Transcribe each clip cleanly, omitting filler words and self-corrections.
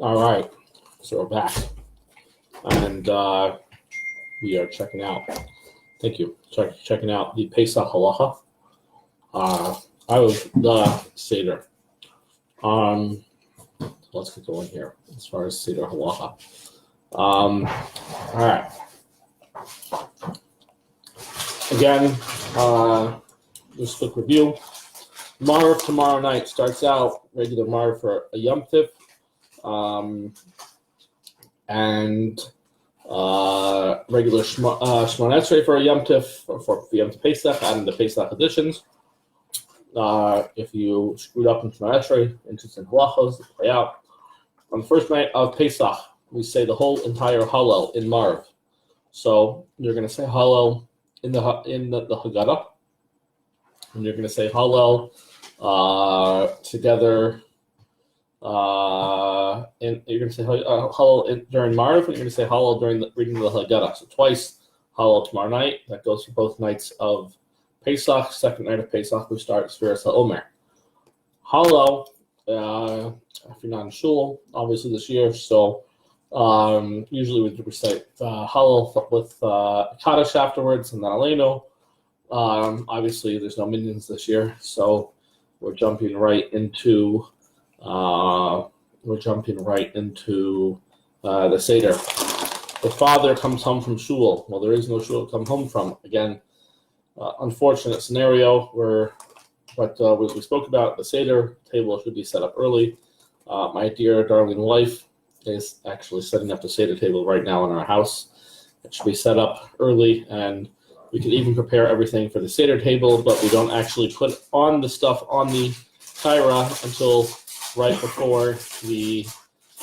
All right, so we're back, and we are checking out. Thank you. Checking out the Pesach Halacha. I was the Seder. Let's get going here as far as Seder Halacha. All right. Again, just a quick review. Marv tomorrow night starts out regular Marv for a Yom Tif. And regular Shmon Esrei for a Yom Tif, for the Yom Tif Pesach, adding the Pesach additions. If you screwed up in Shmon Esrei, interesting halachos, play out. On the first night of Pesach, we say the whole entire Hallel in Marv. So you're going to say Hallel in the Haggadah, and you're going to say Hallel together. And you're going to say Hallel during Marv, and you're going to say Hallel during the reading of the Haggadah. So twice Hallel tomorrow night. That goes for both nights of Pesach. Second night of Pesach, we start Sfiras HaOmer. Hallel, if you're not in shul, obviously this year, so usually we recite Hallel with Kaddish afterwards, and then Aleinu. Obviously, there's no minions this year, so we're jumping right into the Seder. The father comes home from shul. Well, there is no shul to come home from. Again, unfortunate scenario but we spoke about the Seder table should be set up early. My dear darling wife is actually setting up the Seder table right now in our house. It should be set up early, and we can even prepare everything for the Seder table, but we don't actually put on the stuff on the Kaira until right before the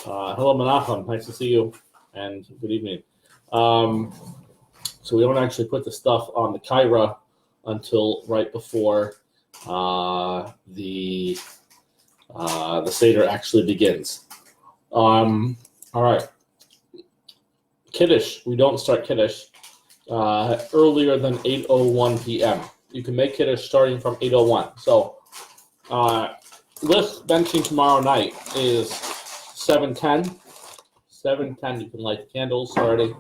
hello Menachem, nice to see you, and good evening. So we don't actually put the stuff on the Kaira until right before the Seder actually begins. All right. Kiddush, we don't start Kiddush earlier than 8:01 p.m. You can make Kiddush starting from 8:01. So List benching tomorrow night is 7:10. 7:10, you can light the candles already.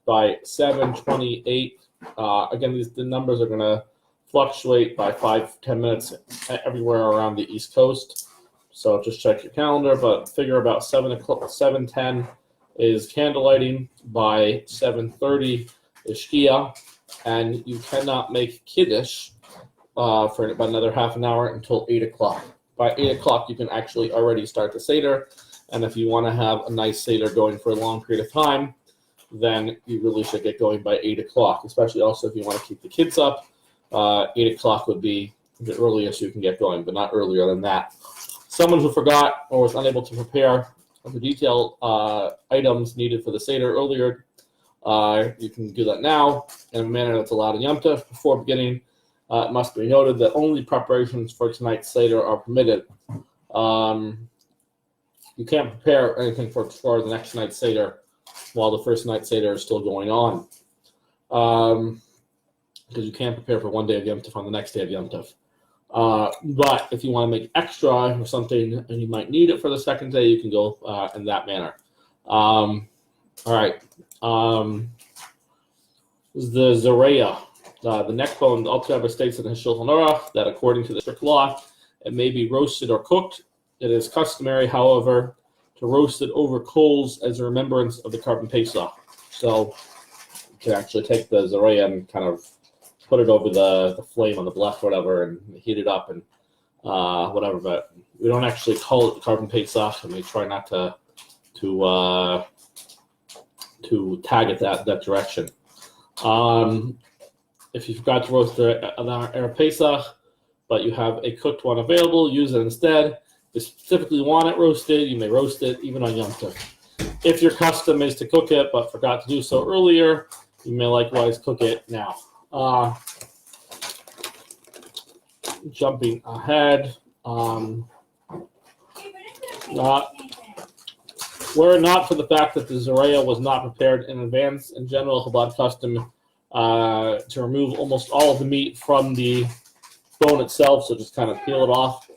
By 7:28, again, the numbers are going to fluctuate by 5-10 minutes everywhere around the East Coast. So just check your calendar, but figure about 7:10 is candle lighting. By 7:30 is Shkia, and you cannot make Kiddush for about another half an hour until 8 o'clock. By 8 o'clock, you can actually already start the Seder, and if you want to have a nice Seder going for a long period of time, then you really should get going by 8 o'clock, especially also if you want to keep the kids up. 8 o'clock would be the earliest you can get going, but not earlier than that. Someone who forgot or was unable to prepare the detailed items needed for the Seder earlier, you can do that now in a manner that's allowed in Yom Tov. Before beginning, it must be noted that only preparations for tonight's Seder are permitted. You can't prepare anything for the next night's Seder while the first night's Seder is still going on. Because you can't prepare for one day of Yom Tov on the next day of Yom Tov. But if you want to make extra or something and you might need it for the second day, you can go in that manner. All right. The Zareya, the neck bone, the Alter Rebbe states in his Shulchan Aruch that according to the strict law, it may be roasted or cooked. It is customary, however, to roast it over coals as a remembrance of the Karban Pesach. So you can actually take the Zareya and kind of put it over the flame on the blech or whatever and heat it up and whatever. But we don't actually call it the Karban Pesach, and we try not to tag it that direction. If you forgot to roast the Erev Pesach, but you have a cooked one available, use it instead. If you specifically want it roasted, you may roast it even on Yom Tov. If your custom is to cook it but forgot to do so earlier, you may likewise cook it now. Jumping ahead, were it not for the fact that the Zareya was not prepared in advance, in general, Chabad custom to remove almost all of the meat from the bone itself, so just kind of peel it off.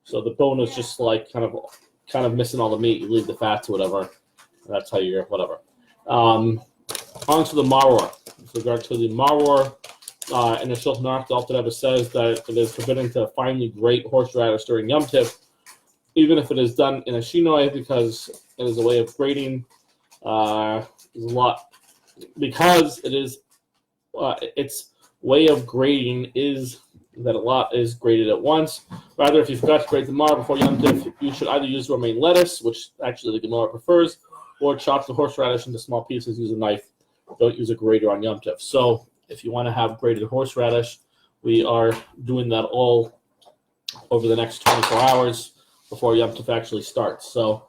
So the bone is just like kind of kind of missing all the meat. You leave the fats or whatever. That's how you're whatever. On to the maror. With regard to the maror, in the Shulchan Aruch, the Alter Rebbe says that it is forbidden to finely grate horseradish during Yom Tiv, even if it is done in a shinoi, because it is a way of grating. There's a lot because it is its way of grating is that a lot is grated at once. Rather, if you forgot to grate the maror before Yom Tiv, you should either use romaine lettuce, which actually the Gemara prefers, or chop the horseradish into small pieces. Use a knife. Don't use a grater on Yom Tiv. So if you want to have grated horseradish, we are doing that all over the next 24 hours before Yom Tov actually starts. So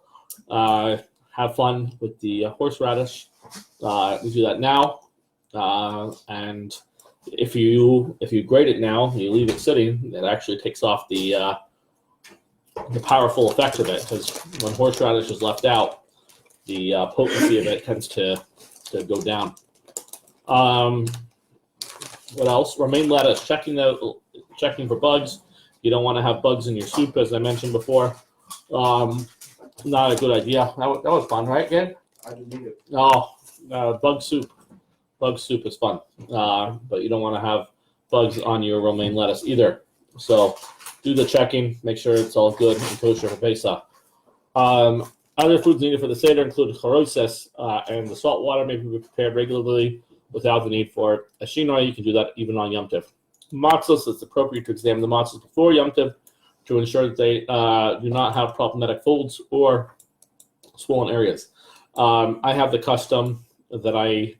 have fun with the horseradish. We do that now, and if you grate it now, you leave it sitting, it actually takes off the powerful effect of it, because when horseradish is left out, the potency of it tends to go down. What else? Romaine lettuce. Checking for bugs. You don't want to have bugs in your soup, as I mentioned before. Not a good idea. That was fun, right, Gabe? I didn't eat it. Oh, bug soup. Bug soup is fun, but you don't want to have bugs on your romaine lettuce either. So do the checking. Make sure it's all good and kosher for Pesach. Other foods needed for the Seder include charoses, and the salt water may be prepared regularly without the need for a shinoi. You can do that even on Yom Tiv. Matzahs, it's appropriate to examine the matzahs before Yom Tiv to ensure that they do not have problematic folds or swollen areas. I have the custom that I've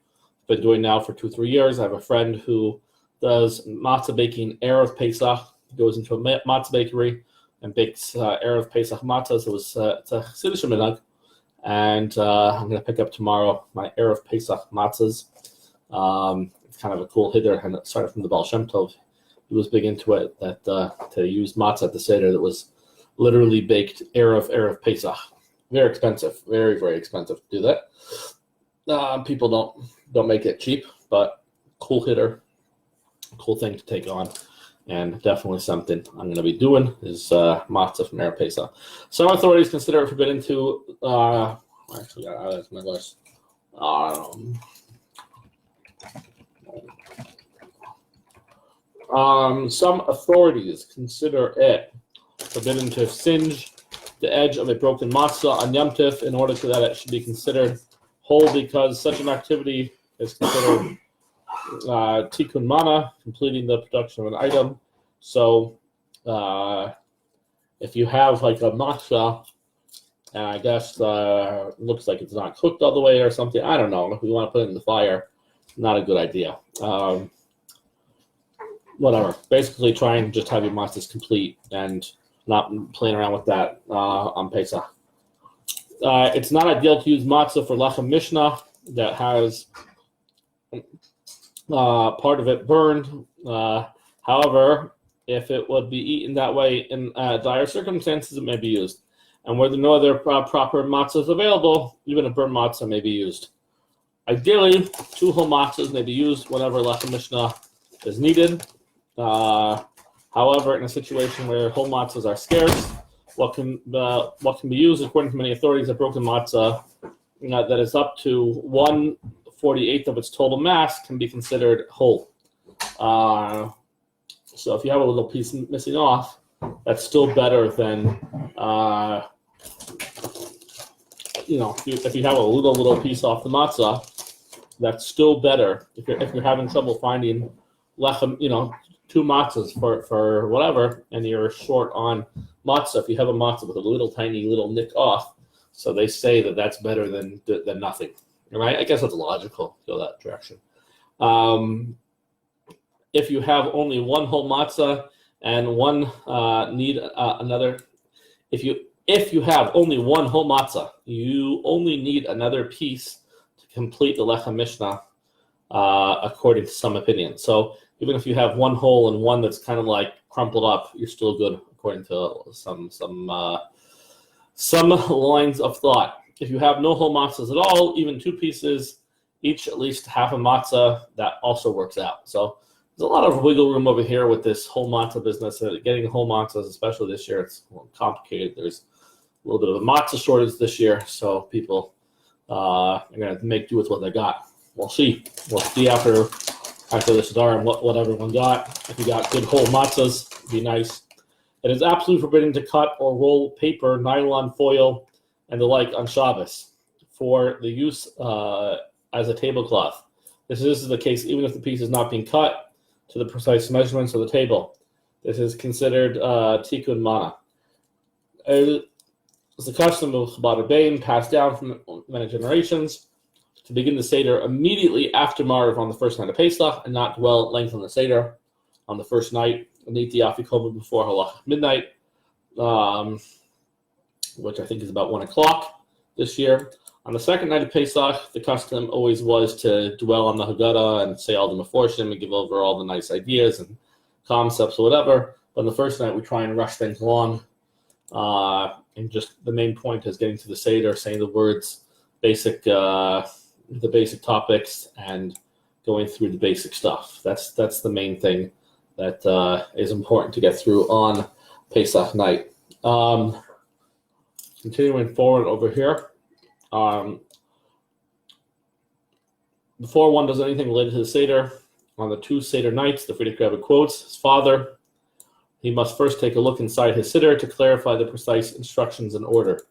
been doing now for 2-3 years. I have a friend who does matzah baking Erev Pesach. He goes into a matzah bakery and bakes Erev Pesach matzahs. It's a Chassidish minhag, and I'm going to pick up tomorrow my Erev Pesach matzahs. It's kind of a cool hitter, and it started from the Baal Shem Tov. He was big into it, that to use matzah at the Seder that was literally baked Erev Pesach. Very expensive, very, very expensive to do that. People don't make it cheap, but cool hitter, cool thing to take on, and definitely something I'm going to be doing is matzah from Erev Pesach. Some authorities consider it forbidden to. Actually, that's my list. Some authorities consider it forbidden to singe the edge of a broken matzah on Yom Tif in order so that it should be considered whole, because such an activity is considered tikkun mana, completing the production of an item. So if you have like a matzah, and I guess looks like it's not cooked all the way or something, I don't know, if we want to put it in the fire, not a good idea. Whatever. Basically, try and just have your matzahs complete and not playing around with that on Pesach. It's not ideal to use matzah for lechem mishnah that has part of it burned. However, if it would be eaten that way in dire circumstances, it may be used. And where there are no other proper matzahs available, even a burnt matzah may be used. Ideally, 2 whole matzahs may be used whenever lechem mishnah is needed. However, in a situation where whole matzahs are scarce, what can be used, according to many authorities, a broken matzah that is up to 1/48 of its total mass can be considered whole. So if you have a little piece missing off, that's still better than if you have a little piece off the matzah, that's still better. If you're having trouble finding lechem, 2 matzahs for whatever, and you're short on matzah, if you have a matzah with a little nick off, so they say that that's better than nothing. Right? I guess that's logical to go that direction. If you have only 1 whole matzah and one need another, if you have only 1 whole matzah, you only need another piece to complete the lechem mishnah, according to some opinions. So even if you have 1 whole and 1 that's kind of like crumpled up, you're still good, according to some lines of thought. If you have no whole matzahs at all, even 2 pieces, each at least half a matzah, that also works out. So there's a lot of wiggle room over here with this whole matzah business. Getting whole matzahs, especially this year, it's complicated. There's little bit of a matzah shortage this year, so people are going to make do with what they got. We'll see. We'll see after this Seder what everyone got. If you got good whole matzahs, it'd be nice. It is absolutely forbidden to cut or roll paper, nylon foil, and the like on Shabbos for the use as a tablecloth. This is the case even if the piece is not being cut to the precise measurements of the table. This is considered tikkun mana. It's the custom of Chabad Rebbein, passed down from many generations, to begin the Seder immediately after Mariv on the first night of Pesach and not dwell at length on the Seder on the first night, and eat the Afikomen before Halacha midnight, which I think is about 1 o'clock this year. On the second night of Pesach, the custom always was to dwell on the Haggadah and say all the Meforshim and give over all the nice ideas and concepts or whatever. But on the first night, we try and rush things along. And just the main point is getting to the Seder, saying the words, the basic topics, and going through the basic stuff. That's the main thing that is important to get through on Pesach night. Continuing forward over here. Before one does anything related to the Seder, on the 2 Seder nights, the Frierdiker Rebbe quotes his father. He must first take a look inside his Siddur to clarify the precise instructions and order.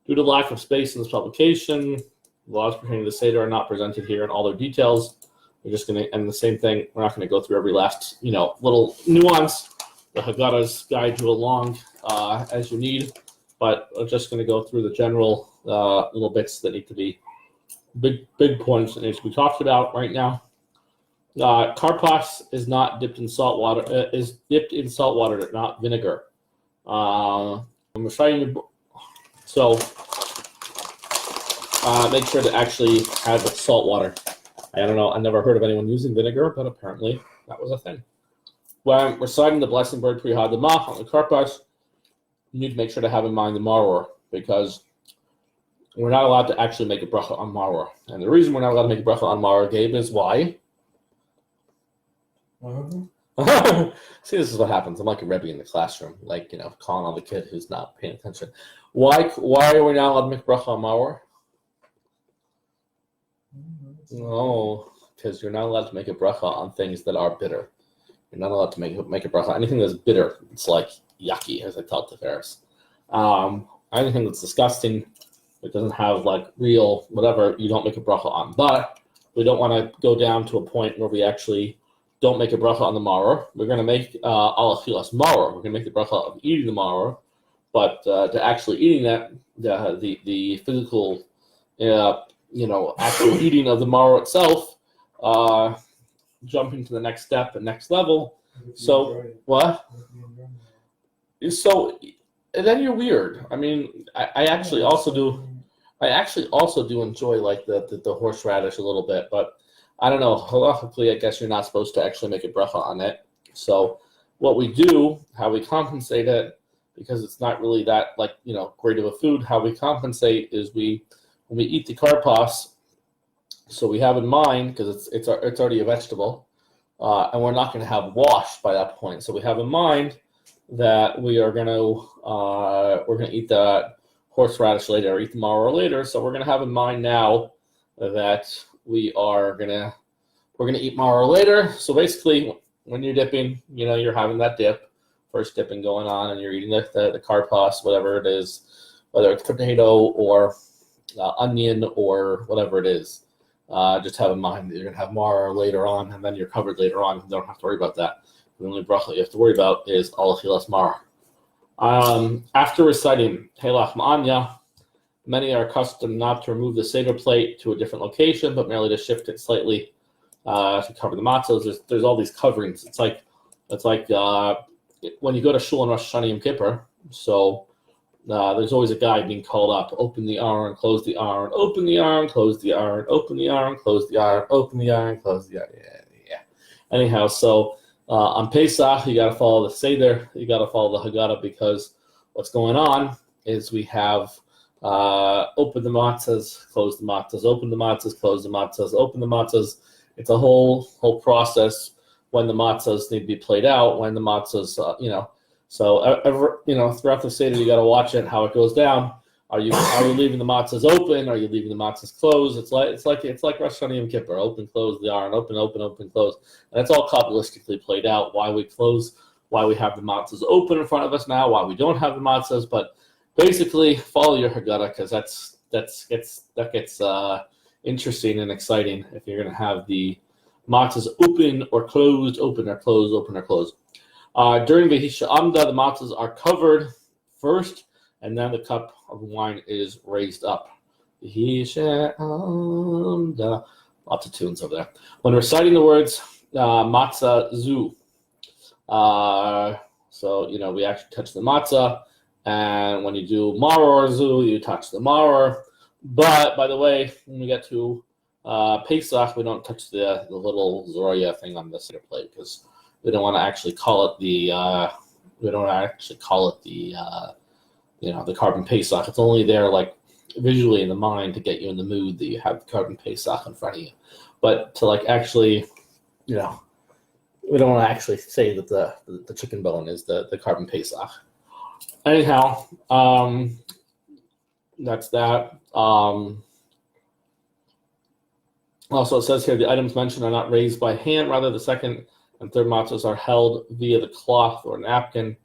Due to lack of space in this publication, the laws pertaining to the Seder are not presented here in all their details. We're just going to, and the same thing, we're not going to go through every last, little nuance. The Haggadahs guide you along as you need, but we're just going to go through the general little bits that need to be, big points that need to be talked about right now. Karpas is not dipped in salt water. Is dipped in salt water, not vinegar. So make sure to actually have salt water. I don't know. I never heard of anyone using vinegar, but apparently that was a thing. When reciting the blessing bird pri hadamah on the karpas, you need to make sure to have in mind the maror, because we're not allowed to actually make a bracha on maror. And the reason we're not allowed to make a bracha on maror, Gabe, is why? See, this is what happens. I'm like a Rebbe in the classroom, calling on the kid who's not paying attention. Why are we not allowed to make bracha on maror? No, because you're not allowed to make a bracha on things that are bitter. You're not allowed to make a bracha on anything that's bitter. It's like yucky, as I tell the Pharisees. Anything that's disgusting, that doesn't have real whatever, you don't make a bracha on. But we don't want to go down to a point where we actually don't make a bracha on the maror. We're going to make al achilas maror. We're going to make the bracha of eating the maror, but to actually eating that, the physical, actual eating of the maror itself, jumping to the next step and next level. So what? So and then you're weird. I mean, I actually also do enjoy the horseradish a little bit, but I don't know. Halachically, I guess you're not supposed to actually make a bracha on it. So what we do, how we compensate it, because it's not really that great of a food, how we compensate is when we eat the karpas, so we have in mind, because it's already a vegetable, and we're not going to have wash by that point. So we have in mind that we're going to eat the horseradish later, or eat the maror later. So we're going to have in mind now that we're gonna eat maror later. So basically, when you're dipping, you're having that first dipping going on, and you're eating the karpas, whatever it is, whether it's potato or onion or whatever it is. Just have in mind that you're gonna have maror later on, and then you're covered later on. You don't have to worry about that. The only bracha you have to worry about is al achilas maror. After reciting Helach Ma'anya, many are accustomed not to remove the Seder plate to a different location, but merely to shift it slightly to cover the matzahs. There's all these coverings. It's like when you go to shul on Rosh Hashanah Yom Kippur. So there's always a guy being called up: open the aron, close the aron, open the aron, close the aron, open the aron, close the aron, open the aron, close the aron. Yeah. Anyhow, so on Pesach you got to follow the Seder. You got to follow the Haggadah, because what's going on is we have open the matzahs, close the matzahs, open the matzahs, close the matzahs, open the matzahs. It's a whole process when the matzahs need to be played out, when the matzahs, So throughout the Seder, you got to watch it, how it goes down. Are you leaving the matzahs open? Are you leaving the matzahs closed? It's like Rosh Hashanah Yom Kippur, open, close the aron, open, close, and it's all kabbalistically played out. Why we close, why we have the matzahs open in front of us now, why we don't have the matzahs. But basically, follow your Haggadah, because that gets interesting and exciting if you're going to have the matzahs open or closed, open or closed, open or closed. During the Hisha Amda, the matzahs are covered first, and then the cup of wine is raised up. Hisha Amda. Lots of tunes over there. When reciting the words matzah zu, so we actually touch the matzah, and when you do maror zu, you touch the maror. But by the way, when we get to Pesach, we don't touch the little Zorya thing on the Seder plate, because we don't want to actually call it the the carbon Pesach. It's only there like visually in the mind to get you in the mood that you have the carbon Pesach in front of you. But to actually, we don't want to actually say that the chicken bone is the carbon Pesach. Anyhow, that's that. Also, it says here the items mentioned are not raised by hand. Rather, the second and third matzahs are held via the cloth or napkin.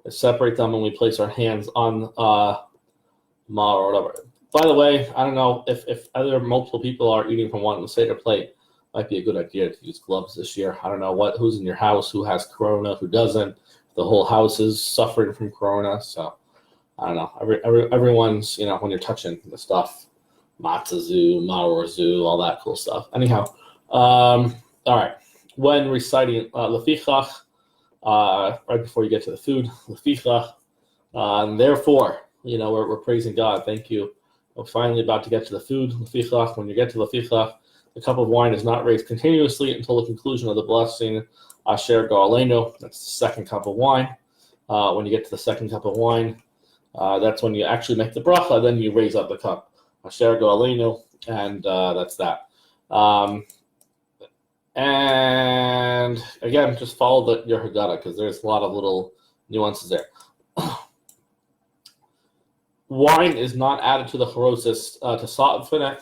They separate them when we place our hands on ma or whatever. By the way, I don't know if other multiple people are eating from one Seder plate. Might be a good idea to use gloves this year. I don't know who's in your house, who has corona, who doesn't. The whole house is suffering from corona, so I don't know. Everyone's, when you're touching the stuff, matzah zu, maror zu, all that cool stuff. Anyhow, all right. When reciting lefichach, right before you get to the food, lefichach, and therefore, we're praising God. Thank you. We're finally about to get to the food. Lefichach. When you get to lefichach, the cup of wine is not raised continuously until the conclusion of the blessing. Asher Go'aleinu. That's the second cup of wine. When you get to the second cup of wine, that's when you actually make the bracha. Then you raise up the cup. Asher Go'aleinu, and that's that. And again, just follow your Haggadah, because there's a lot of little nuances there. Wine is not added to the charosis to soften it.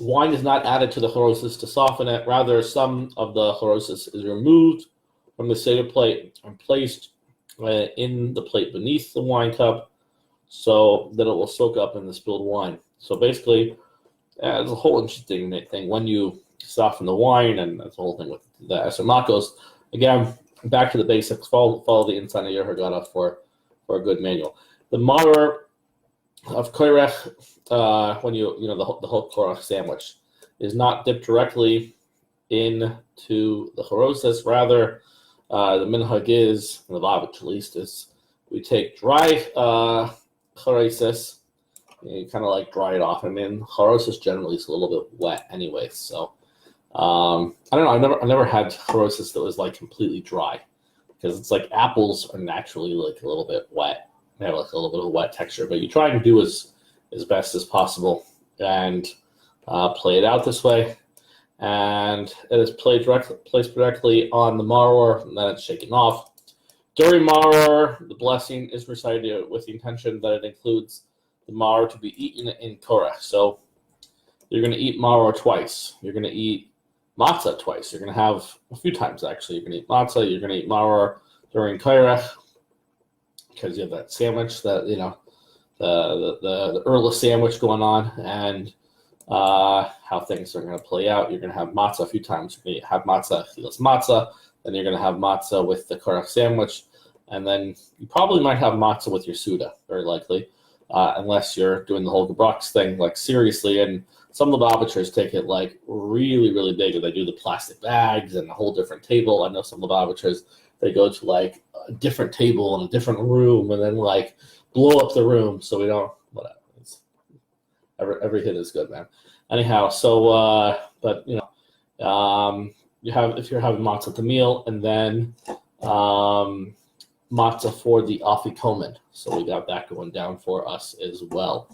Wine is not added to the charosis to soften it. Rather, some of the charosis is removed from the Seder plate and placed in the plate beneath the wine cup, so that it will soak up in the spilled wine. So basically, there's a whole interesting thing when you soften the wine, and that's the whole thing with the Eser Makos. Again, back to the basics. Follow the inside of your Haggadah for a good manual. The maror of korech, when the whole korech sandwich is not dipped directly into the charosis. Rather, the minhag is, the Lubavitch at least, is we take dry charosis, you kind of dry it off. I mean, charosis generally is a little bit wet anyway, so I don't know. I've never had charosis that was completely dry, because it's like apples are naturally a little bit wet. They have a little bit of a wet texture, but you try to do as best as possible and play it out this way. And it is placed directly on the maror, and then it's shaken off. During maror, the blessing is recited with the intention that it includes the maror to be eaten in korech. So you're going to eat maror twice. You're going to eat matzah twice. You're going to have a few times, actually. You're going to eat matzah. You're going to eat maror during korech, because you have that sandwich, that the Erla sandwich going on, and how things are going to play out. You're going to have matzah a few times. You're going to have matzah, chilas matzah, then you're going to have matzah with the korech sandwich, and then you probably might have matzah with your suda, very likely, unless you're doing the whole Gebrocks thing, seriously. And some Lubavitchers take it really, really big, and they do the plastic bags and a whole different table. I know some Lubavitchers, they go to a different table in a different room, and then blow up the room, so we don't, whatever. Every hit is good, man. Anyhow, so but you have, if you're having matzah at the meal, and then matzah for the afikomen. So we got that going down for us as well.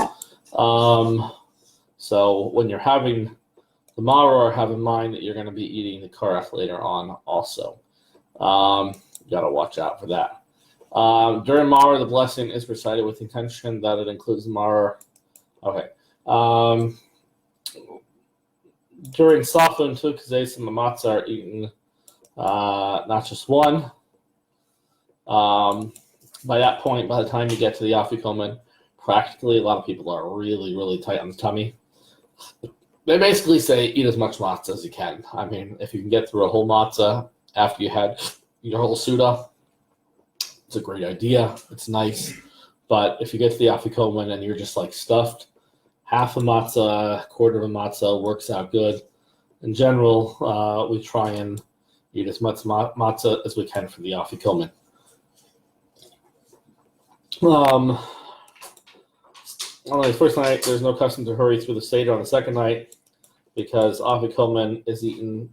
So when you're having the Maror, have in mind that you're going to be eating the Karach later on also. You got to watch out for that. During Maror, the blessing is recited with intention that it includes the Maror. Okay. During Safa and Tukazes and the matzah are eaten not just one. By that point, by the time you get to the Afikomen, practically a lot of people are really, really tight on the tummy. They basically say eat as much matzah as you can. I mean, if you can get through a whole matzah after you had your whole Suda, it's a great idea. It's nice. But if you get to the Afikomen and you're just like stuffed, half a matzah, quarter of a matzah works out good. In general, we try and eat as much matzah as we can for the Afikomen. On the first night, there's no custom to hurry through the Seder on the second night because Afikomen is eaten,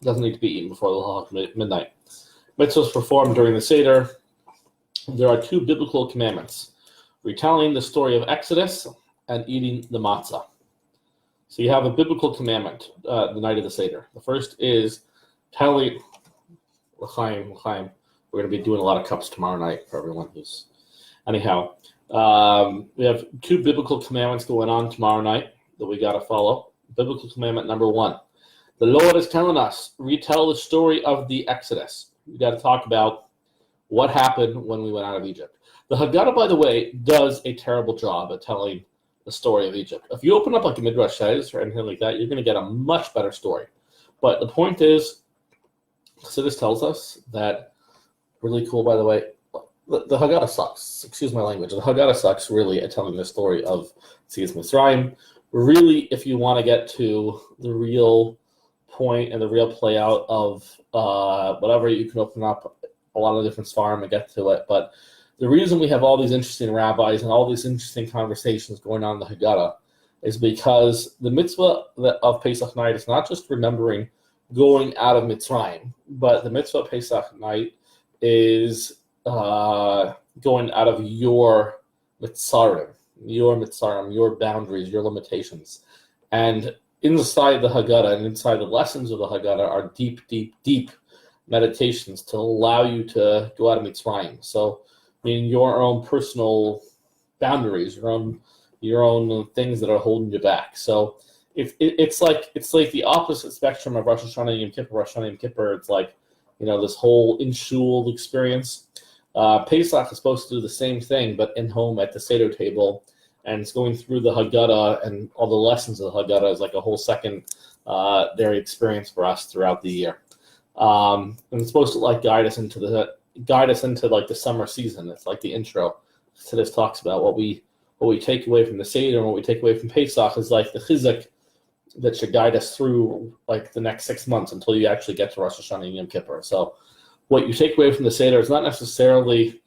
doesn't need to be eaten before the Halacha midnight. Mitzvahs performed during the Seder. There are two biblical commandments: retelling the story of Exodus and eating the matzah. So you have a biblical commandment the night of the Seder. The first is telling L'chaim. We're going to be doing a lot of cups tomorrow night for everyone who's... Anyhow, we have two biblical commandments going on tomorrow night that we got to follow. Biblical commandment number 1. The Lord is telling us, retell the story of the Exodus. We got to talk about what happened when we went out of Egypt. The Haggadah, by the way, does a terrible job at telling the story of Egypt. If you open up like a Midrash says or anything like that, you're going to get a much better story. But the point is, Chassidus tells us that, really cool, by the way, the Haggadah sucks. Excuse my language. The Haggadah sucks really at telling the story of Yetzias Mitzrayim. Really, if you want to get to the real point and the real play out of whatever, you can open up a lot of different svarim and get to it. But the reason we have all these interesting rabbis and all these interesting conversations going on in the Haggadah is because the mitzvah of Pesach night is not just remembering going out of Mitzrayim, but the mitzvah of Pesach night is going out of your mitzarim, your boundaries, your limitations. And inside the Haggadah and inside the lessons of the Haggadah are deep, deep, deep meditations to allow you to go out of Mitzrayim. So, in your own personal boundaries, your own things that are holding you back. So, it's like the opposite spectrum of Rosh Hashanah Yom Kippur. Rosh Hashanah Yom Kippur, it's like, this whole in shul experience. Pesach is supposed to do the same thing, but in home at the Seder table, and it's going through the Haggadah and all the lessons of the Haggadah is like a whole second dairy experience for us throughout the year. And it's supposed to like guide us into like the summer season. It's like the intro. So this talks about what we take away from the Seder and what we take away from Pesach is like the chizuk that should guide us through like the next 6 months until you actually get to Rosh Hashanah and Yom Kippur. So what you take away from the Seder is not necessarily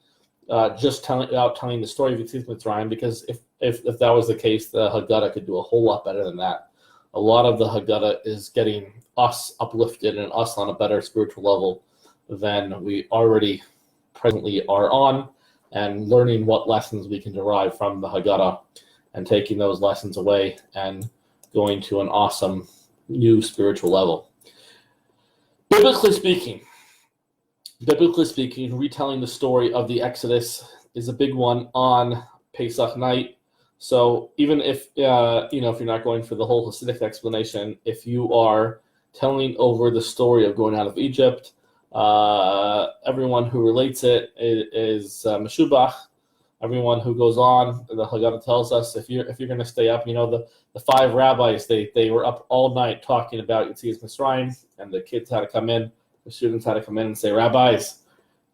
just telling the story of Yetzias Mitzrayim, because if that was the case, the Haggadah could do a whole lot better than that. A lot of the Haggadah is getting us uplifted and us on a better spiritual level than we already presently are on, and learning what lessons we can derive from the Haggadah and taking those lessons away and going to an awesome new spiritual level. Biblically speaking, retelling the story of the Exodus is a big one on Pesach night. So even if if you're not going for the whole Hasidic explanation, if you are telling over the story of going out of Egypt, everyone who relates it is Meshubach. Everyone who goes on, the Haggadah tells us, if you're going to stay up, the 5 rabbis, they were up all night talking about Yetzias Mitzrayim, and the kids had to come in. The students had to come in and say, rabbis,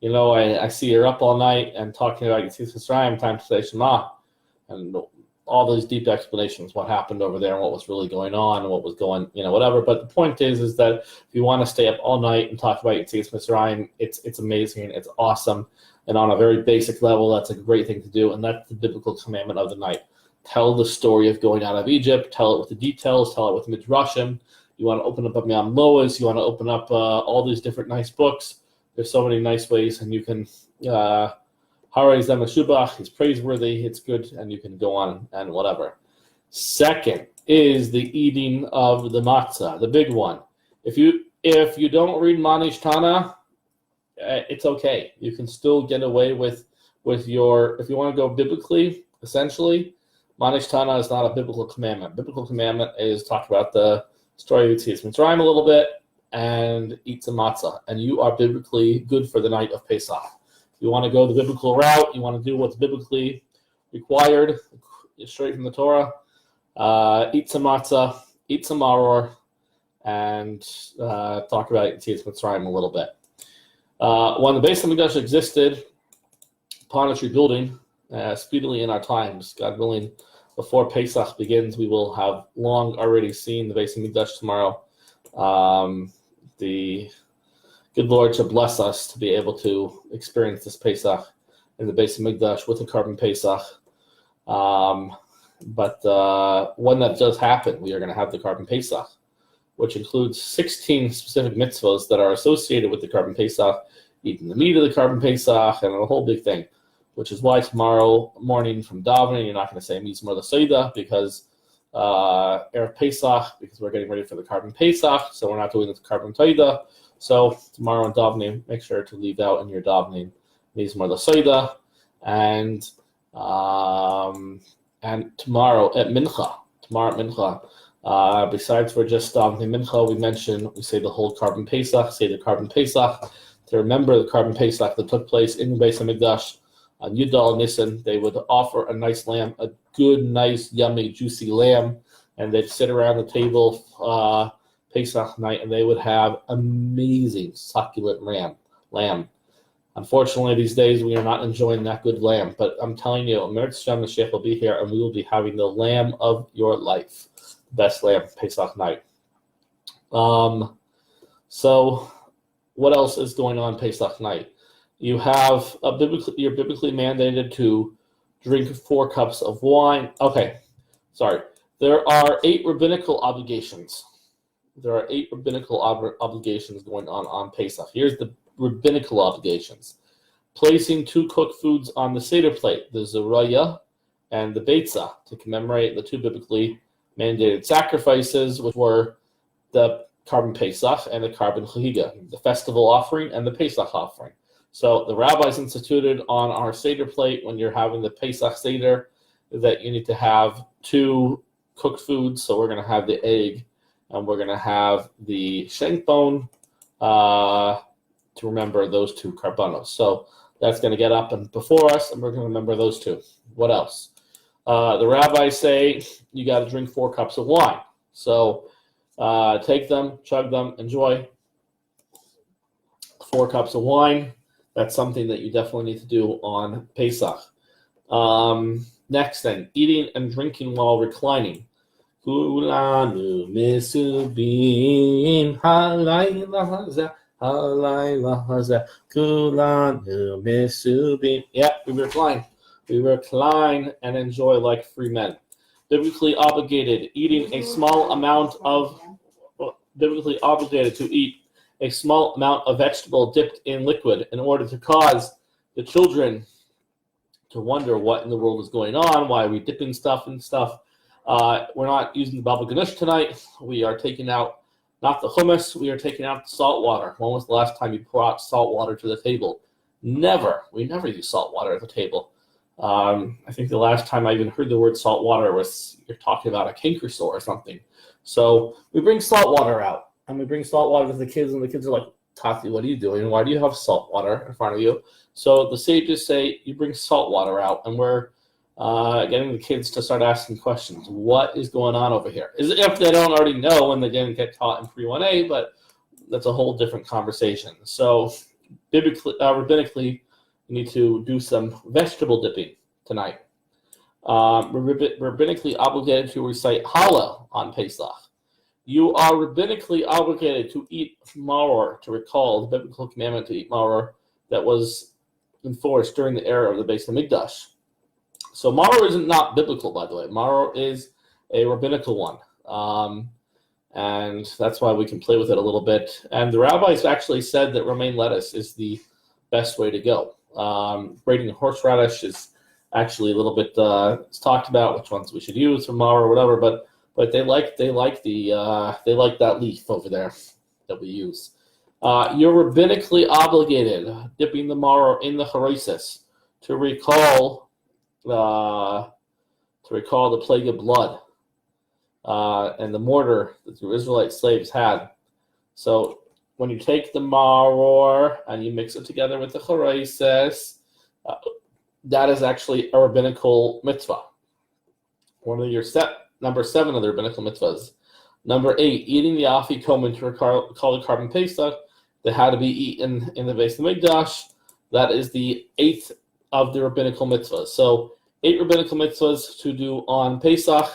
I see you're up all night and talking about Yetzias Mitzrayim, time to say Shema. And all those deep explanations, what happened over there and what was really going on and what was going, whatever. But the point is that if you want to stay up all night and talk about Yetzias Mitzrayim, it's amazing, it's awesome. And on a very basic level, that's a great thing to do. And that's the biblical commandment of the night. Tell the story of going out of Egypt, tell it with the details, tell it with Midrashim. You want to open up Yam Lois. You want to open up all these different nice books. There's so many nice ways, and you can Harei Zeh Meshubach. It's praiseworthy. It's good, and you can go on and whatever. Second is the eating of the matzah, the big one. If you don't read Manish Tana, it's okay. You can still get away with your, if you want to go biblically, essentially, Manish Tana is not a biblical commandment. Biblical commandment is talk about the story of Yetzias Mitzrayim a little bit and eat some matzah, and you are biblically good for the night of Pesach. You want to go the biblical route, you want to do what's biblically required, straight from the Torah, eat some matzah, eat some maror, and talk about Yetzias Mitzrayim a little bit. When the Beis HaMikdash existed, upon its rebuilding, speedily in our times, God willing, before Pesach begins, we will have long already seen the Beis HaMikdash tomorrow. The good Lord should bless us to be able to experience this Pesach in the Beis HaMikdash with a carbon Pesach. But when that does happen, we are going to have the carbon Pesach, which includes 16 specific mitzvahs that are associated with the carbon Pesach, eating the meat of the carbon Pesach, and a whole big thing, which is why tomorrow morning from davening, you're not going to say Mizmor L'Seidah because Erev Pesach, because we're getting ready for the carbon Pesach, so we're not doing the carbon Toida. So tomorrow in davening, make sure to leave out in your davening Mizmor L'Seidah, and tomorrow at Mincha, besides for just davening Mincha, we say the whole carbon Pesach, say the carbon Pesach, to remember the carbon Pesach that took place in the Beis HaMikdash on Yudal Nisan. They would offer a nice lamb, a good, nice, yummy, juicy lamb, and they'd sit around the table Pesach night, and they would have amazing, succulent lamb. Unfortunately, these days we are not enjoying that good lamb, but I'm telling you, Eretz Yisrael Mashiach will be here, and we will be having the lamb of your life, the best lamb Pesach night. So, what else is going on Pesach night? You have you're biblically mandated to drink 4 cups of wine. Okay, sorry. There are 8 rabbinical obligations. There are 8 rabbinical obligations going on Pesach. Here's the rabbinical obligations. Placing 2 cooked foods on the Seder plate, the Zoraya and the Beitzah, to commemorate the 2 biblically mandated sacrifices, which were the carbon Pesach and the carbon Chagiga, the festival offering and the Pesach offering. So the rabbis instituted on our Seder plate, when you're having the Pesach Seder, that you need to have 2 cooked foods. So we're going to have the egg and we're going to have the shank bone to remember those 2 karbanos. So that's going to get up and before us, and we're going to remember those 2. What else? The rabbis say you got to drink 4 cups of wine. So take them, chug them, enjoy. 4 cups of wine. That's something that you definitely need to do on Pesach. Next thing, eating and drinking while reclining. Kulanu misubin halayla hazeh, halayla hazeh, kulanu misubin. Yeah, we recline. We recline and enjoy like free men. Biblically obligated, eating a small amount of, biblically obligated to eat a small amount of vegetable dipped in liquid in order to cause the children to wonder what in the world is going on, why are we dipping stuff and stuff. We're not using the Baba Ganoush tonight. We are taking out, not the hummus, we are taking out the salt water. When was the last time you brought salt water to the table? Never. We never use salt water at the table. I think the last time I even heard the word salt water was you're talking about a canker sore or something. So we bring salt water out. And we bring salt water to the kids, and the kids are like, Tati, what are you doing? Why do you have salt water in front of you? So the sages say you bring salt water out, and we're getting the kids to start asking questions. What is going on over here? Is it if they don't already know and they didn't get taught in pre-1A, but that's a whole different conversation. So biblically, rabbinically, you need to do some vegetable dipping tonight. Rabbinically obligated to recite Hallel on Pesach. You are rabbinically obligated to eat maror, to recall the biblical commandment to eat maror that was enforced during the era of the Beis HaMikdash. So maror is not biblical, by the way. Maror is a rabbinical one. And that's why we can play with it a little bit. And the rabbis actually said that romaine lettuce is the best way to go. Grating horseradish is actually a little bit talked about which ones we should use for maror or whatever. But they like that leaf over there that we use. You're rabbinically obligated, dipping the maror in the charesis to recall the plague of blood and the mortar that the Israelite slaves had. So when you take the maror and you mix it together with the charesis, that is actually a rabbinical mitzvah. One of your number 7 of the rabbinical mitzvahs. Number 8, eating the afikomen to recall the carbon pesach that had to be eaten in the Beis Hamikdash. That is the 8th of the rabbinical mitzvahs. So 8 rabbinical mitzvahs to do on Pesach.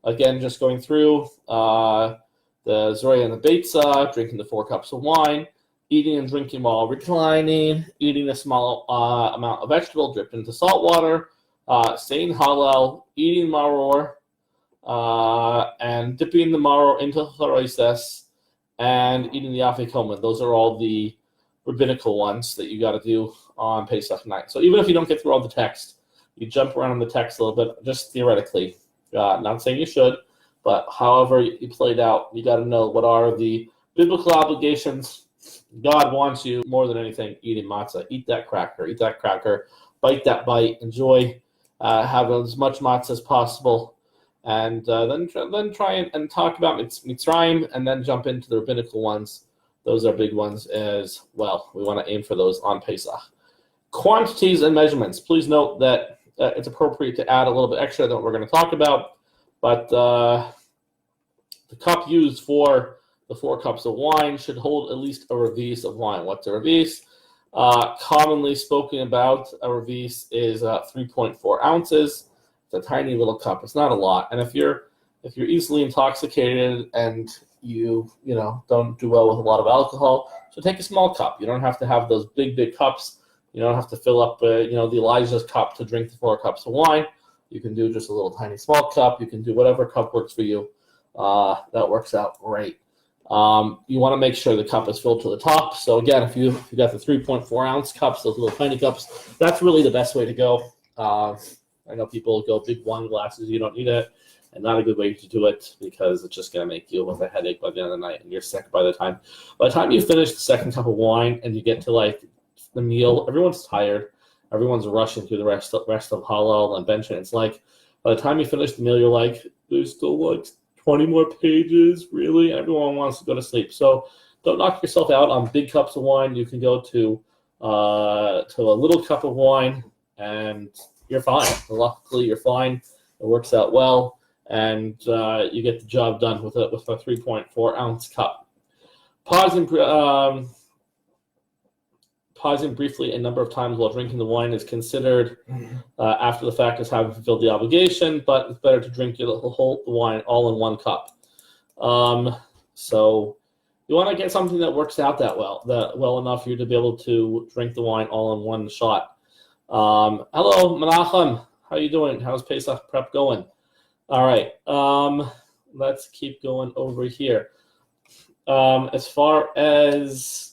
Again, just going through the Zoria and the Beitza, drinking the 4 cups of wine, eating and drinking while reclining, eating a small amount of vegetable dripped into salt water, saying Hallel, eating maror, and dipping the maror into charesis, and eating the afikomen. Those are all the rabbinical ones that you got to do on Pesach night. So even if you don't get through all the text, you jump around in the text a little bit, just theoretically. Not saying you should, but however you played out, you got to know what are the biblical obligations. God wants you more than anything eating matzah. Eat that cracker, bite that bite, enjoy, have as much matzah as possible, and then try and talk about Mitzrayim, and then jump into the rabbinical ones. Those are big ones as well. We want to aim for those on Pesach. Quantities and measurements. Please note that it's appropriate to add a little bit extra than what we're going to talk about, but the cup used for the 4 cups of wine should hold at least a revis of wine. What's a revis? Commonly spoken about, a revis is 3.4 ounces. It's a tiny little cup. It's not a lot. And if you're easily intoxicated and you don't do well with a lot of alcohol, so take a small cup. You don't have to have those big cups. You don't have to fill up the Elijah's cup to drink the 4 cups of wine. You can do just a little tiny small cup. You can do whatever cup works for you. That works out great. You want to make sure the cup is filled to the top. So again, if you got the 3.4 ounce cups, those little tiny cups, that's really the best way to go. I know people go big wine glasses. You don't need it, and not a good way to do it because it's just going to make you with a headache by the end of the night, and you're sick by the time you finish the 2nd cup of wine and you get to the meal. Everyone's tired. Everyone's rushing through the rest of Hallel and bench. It's like by the time you finish the meal, you're like, there's still 20 more pages, really? Everyone wants to go to sleep. So don't knock yourself out on big cups of wine. You can go to a little cup of wine, and you're fine. Luckily, you're fine. It works out well, and you get the job done with a 3.4 ounce cup. Pausing briefly a number of times while drinking the wine is considered after the fact as having fulfilled the obligation, but it's better to drink the whole wine all in 1 cup. So you want to get something that works out that well enough for you to be able to drink the wine all in 1 shot. Hello, Menachem. How you doing? How's Pesach prep going? All right. Let's keep going over here. As far as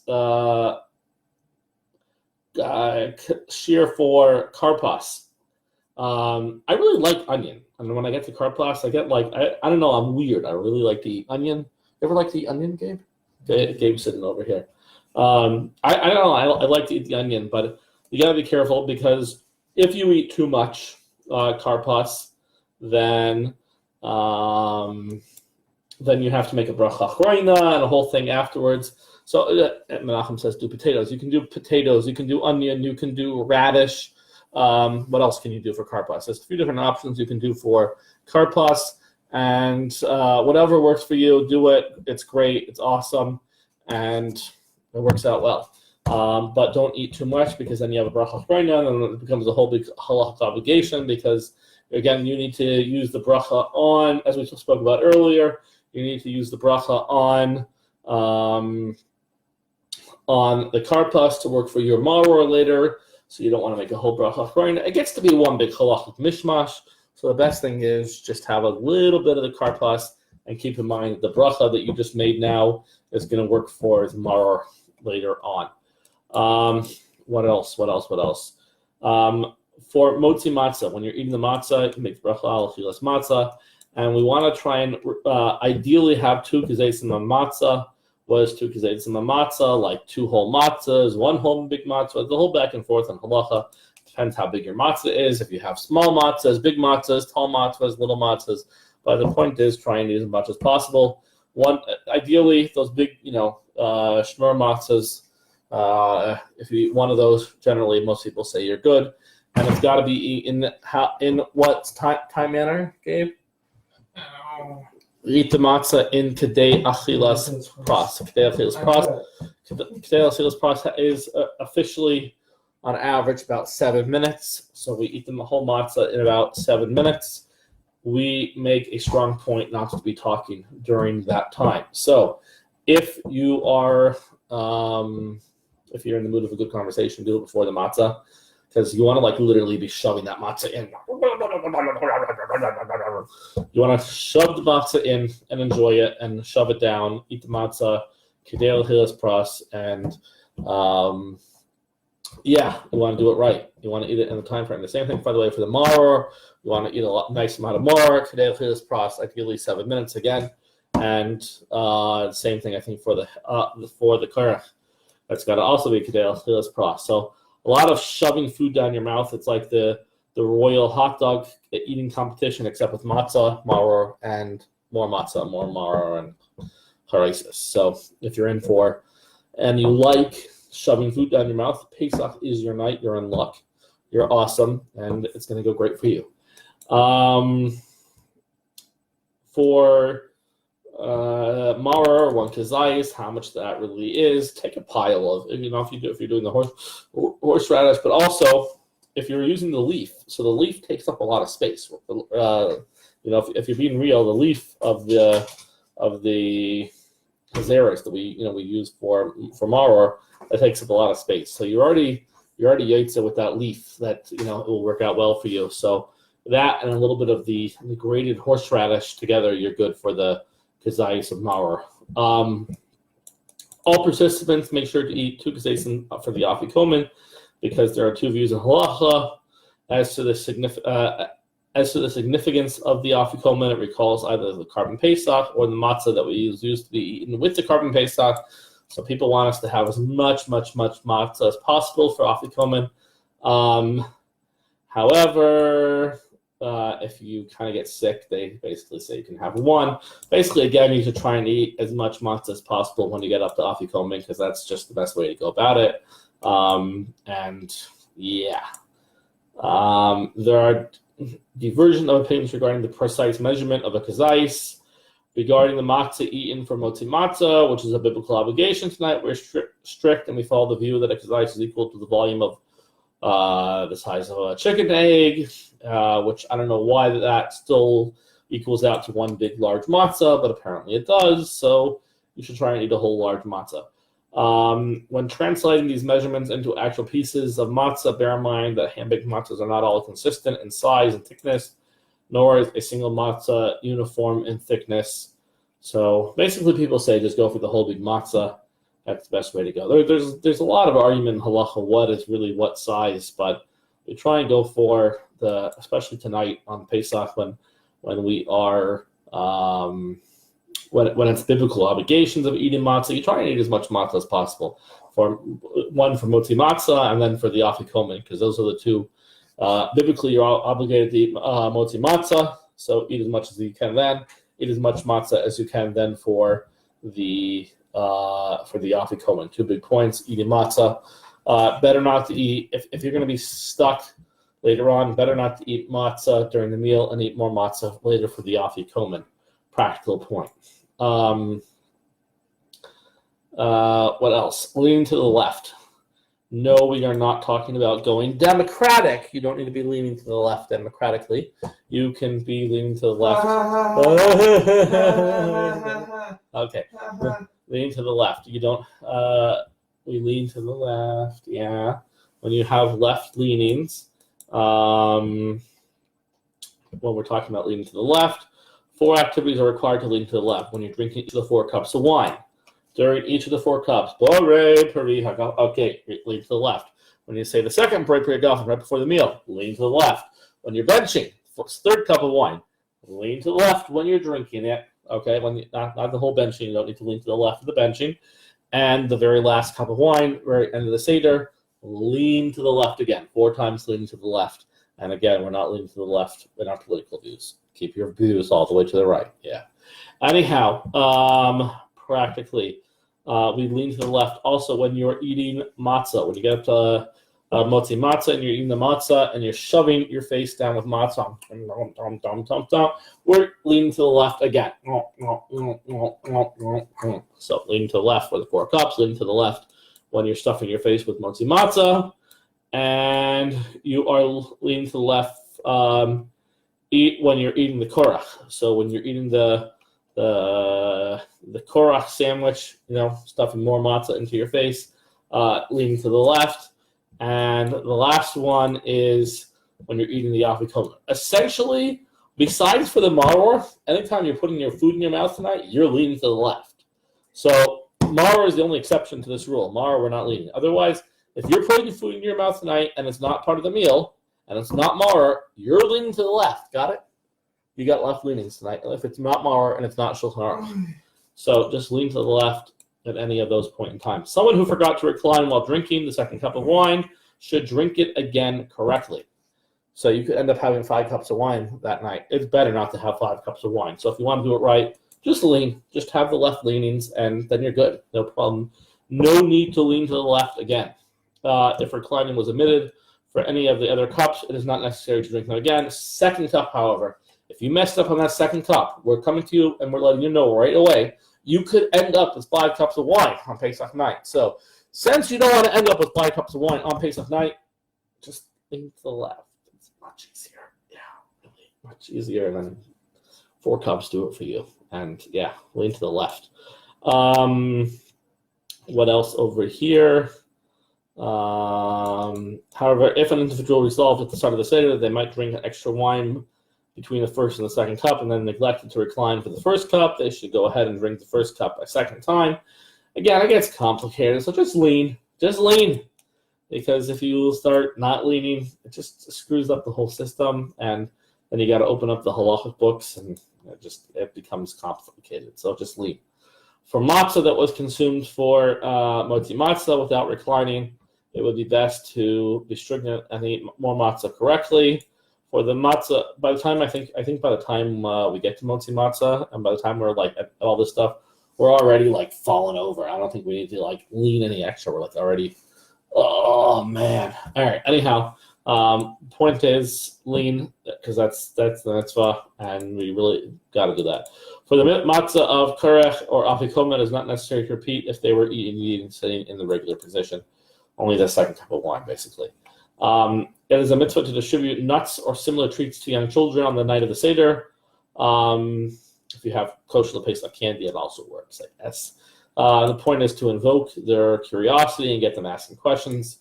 shear for karpas. I really like onion. And when I get to karpas, I get I don't know, I'm weird. I really like to eat onion. You ever like to eat onion, Gabe? Gabe's sitting over here. I don't know. I like to eat the onion, but you got to be careful because if you eat too much karpas, then you have to make a bracha chreina and a whole thing afterwards. So Menachem says do potatoes. You can do potatoes. You can do onion. You can do radish. What else can you do for karpas? There's a few different options you can do for karpas. And whatever works for you, do it. It's great. It's awesome. And it works out well. But don't eat too much because then you have a bracha chreina and then it becomes a whole big halacha obligation because, again, you need to use the bracha on, as we spoke about earlier, you need to use the bracha on the karpas to work for your maror later, so you don't want to make a whole bracha chreina. It gets to be one big halachic mishmash, so the best thing is just have a little bit of the karpas and keep in mind the bracha that you just made now is going to work for his maror later on. What else? for motzi matzah, when you're eating the matzah, you make bracha al achilas matzah, and we want to try and ideally have 2 kizaysim on matzah. What is 2 kizaysim on matzah? Like 2 whole matzahs, 1 whole big matzah, the whole back and forth on halacha. Depends how big your matzah is. If you have small matzahs, big matzahs, tall matzahs, little matzahs. But the point is, try and eat as much as possible. Ideally, those big, shmur matzahs. If you eat one of those, generally most people say you're good, and it's got to be eaten in what time manner, Gabe? Eat the matzah in kedei achilas pras. Kedei achilas pras. Kedei achilas pras is officially, on average, about 7 minutes. So we eat the whole matzah in about 7 minutes. We make a strong point not to be talking during that time. So if you are, if you're in the mood of a good conversation, do it before the matzah, because you want to literally be shoving that matzah in. You want to shove the matzah in and enjoy it and shove it down. Eat the matzah, kedei achilas pras, and you want to do it right. You want to eat it in the time frame. The same thing, by the way, for the maror. You want to eat a nice amount of maror, kedei achilas pras, ideally 7 minutes again. And same thing, I think, for the karach. That's got to also be kedei achilas pras. So a lot of shoving food down your mouth. It's like the royal hot dog eating competition, except with matzah, maror, and more matzah, more maror, and harisis. So if you're in for, and you like shoving food down your mouth, Pesach is your night. You're in luck. You're awesome, and it's going to go great for you. For maror, 1 kazayis, how much that really is, take a pile of, if you're doing the horseradish, but also if you're using the leaf. So the leaf takes up a lot of space. If you're being real, the leaf of the kazeris that we use for maror, that takes up a lot of space. So you're already yotze with that leaf that it will work out well for you. So that and a little bit of the grated horseradish together, you're good for the kazayis of maror. All participants make sure to eat 2 kazayis for the afikomen, because there are 2 views in halacha as to the significance of the afikomen. It recalls either the carbon pesach or the matzah that we used to be eaten with the carbon pesach. So people want us to have as much matzah as possible for afikomen. However, if you kind of get sick, they basically say you can have 1. Basically, again, you should try and eat as much matzah as possible when you get up to afikomen, because that's just the best way to go about it. There are diversion of opinions regarding the precise measurement of a kazayis. Regarding the matzah eaten for motzi matzah, which is a biblical obligation tonight, we're strict, and we follow the view that a kazayis is equal to the volume of the size of a chicken egg, which I don't know why that still equals out to 1 big large matzah, but apparently it does. So you should try and eat a whole large matzah. When translating these measurements into actual pieces of matzah, bear in mind that hand-baked matzahs are not all consistent in size and thickness, nor is a single matzah uniform in thickness. So basically people say just go for the whole big matzah. That's the best way to go. There's a lot of argument in halacha what is really what size, but we try and go for especially tonight on Pesach when we are when it's biblical obligations of eating matzah, you try and eat as much matzah as possible. For motzi matzah, and then for the afikomen, because those are the 2. Biblically, you're obligated to eat motzi matzah, so eat as much as you can then. Eat as much matzah as you can then for the afikomen. 2 big points: eating matzah. Better not to eat if you're going to be stuck later on. Better not to eat matzah during the meal and eat more matzah later for the afikomen. Practical point. What else? Leaning to the left. No, we are not talking about going democratic. You don't need to be leaning to the left democratically. You can be leaning to the left. Okay. Leaning to the left. You don't, we lean to the left. Yeah. When you have left leanings, when we're talking about leaning to the left, 4 activities are required to lean to the left. When you're drinking each of the 4 cups of wine, during each of the 4 cups, okay, lean to the left. When you say the second break for your golfing right before the meal, lean to the left. When you're benching, third cup of wine, lean to the left when you're drinking it. Okay, not the whole benching. You don't need to lean to the left of the benching. And the very last cup of wine, very end of the Seder, lean to the left again. 4 times leaning to the left. And again, we're not leaning to the left in our political views. Keep your views all the way to the right. Yeah. Anyhow, practically, we lean to the left. Also, when you're eating matzah, when you get up to motzi matzah and you're eating the matzah and you're shoving your face down with matzah, we're leaning to the left again. So leaning to the left for the 4 cups, leaning to the left when you're stuffing your face with motzi matzah, and you are leaning to the left eat when you're eating the korach. So when you're eating the korach sandwich, stuffing more matzah into your face, leaning to the left. And the last one is when you're eating the afikomen. Essentially, besides for the maror, anytime you're putting your food in your mouth tonight, you're leaning to the left. So maror is the only exception to this rule. Maror, we're not leaning. Otherwise, if you're putting your food in your mouth tonight and it's not part of the meal, and it's not maror, you're leaning to the left. Got it? You got left leanings tonight. If it's not maror and it's not shulchan aruch. So just lean to the left at any of those point in time. Someone who forgot to recline while drinking the second cup of wine should drink it again correctly. So you could end up having 5 cups of wine that night. It's better not to have 5 cups of wine. So if you want to do it right, just lean. Just have the left leanings, and then you're good. No problem. No need to lean to the left again. If reclining was omitted for any of the other cups, it is not necessary to drink them again. Second cup, however, if you messed up on that second cup, we're coming to you and we're letting you know right away, you could end up with 5 cups of wine on Pesach night. So since you don't want to end up with 5 cups of wine on Pesach night, just lean to the left. It's much easier. Yeah, really much easier than 4 cups do it for you. And yeah, lean to the left. What else over here? However, if an individual resolved at the start of the Seder, they might drink extra wine between the first and the second cup and then neglected to recline for the first cup, they should go ahead and drink the first cup a second time. Again, it gets complicated, so just lean. Just lean. Because if you start not leaning, it just screws up the whole system, and then you got to open up the halachic books, and it becomes complicated. So just lean. For matzah that was consumed for motzi matzah without reclining, it would be best to be stringent and eat more matzah correctly. For the matzah, by the time by the time we get to motzi matzah, and by the time we're like at all this stuff, we're already like falling over. I don't think we need to like lean any extra. We're like already, oh man. All right. Anyhow, point is lean, because that's the mitzvah, and we really got to do that. For the matzah of korach or afikomen, it is not necessary to repeat if they were eating sitting in the regular position. Only the second cup of wine, basically. It is a mitzvah to distribute nuts or similar treats to young children on the night of the Seder. If you have kosher Pesach candy, it also works, I guess. The point is to invoke their curiosity and get them asking questions.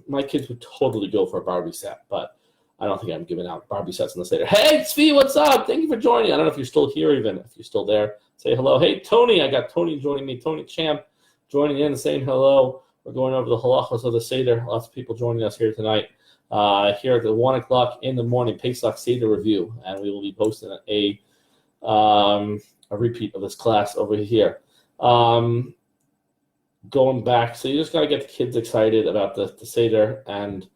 My kids would totally go for a Barbie set, but I don't think I'm giving out Barbie sets in the Seder. Hey, Tzvi, what's up? Thank you for joining. I don't know if you're still here, even if you're still there. Say hello. Hey, Tony, I got Tony joining me. Tony Champ joining in and saying hello. We're going over the halachas of the Seder. Lots of people joining us here tonight. Here at the 1 o'clock in the morning Pesach Seder review, and we will be posting a repeat of this class over here. Going back, so you just got to get the kids excited about the Seder and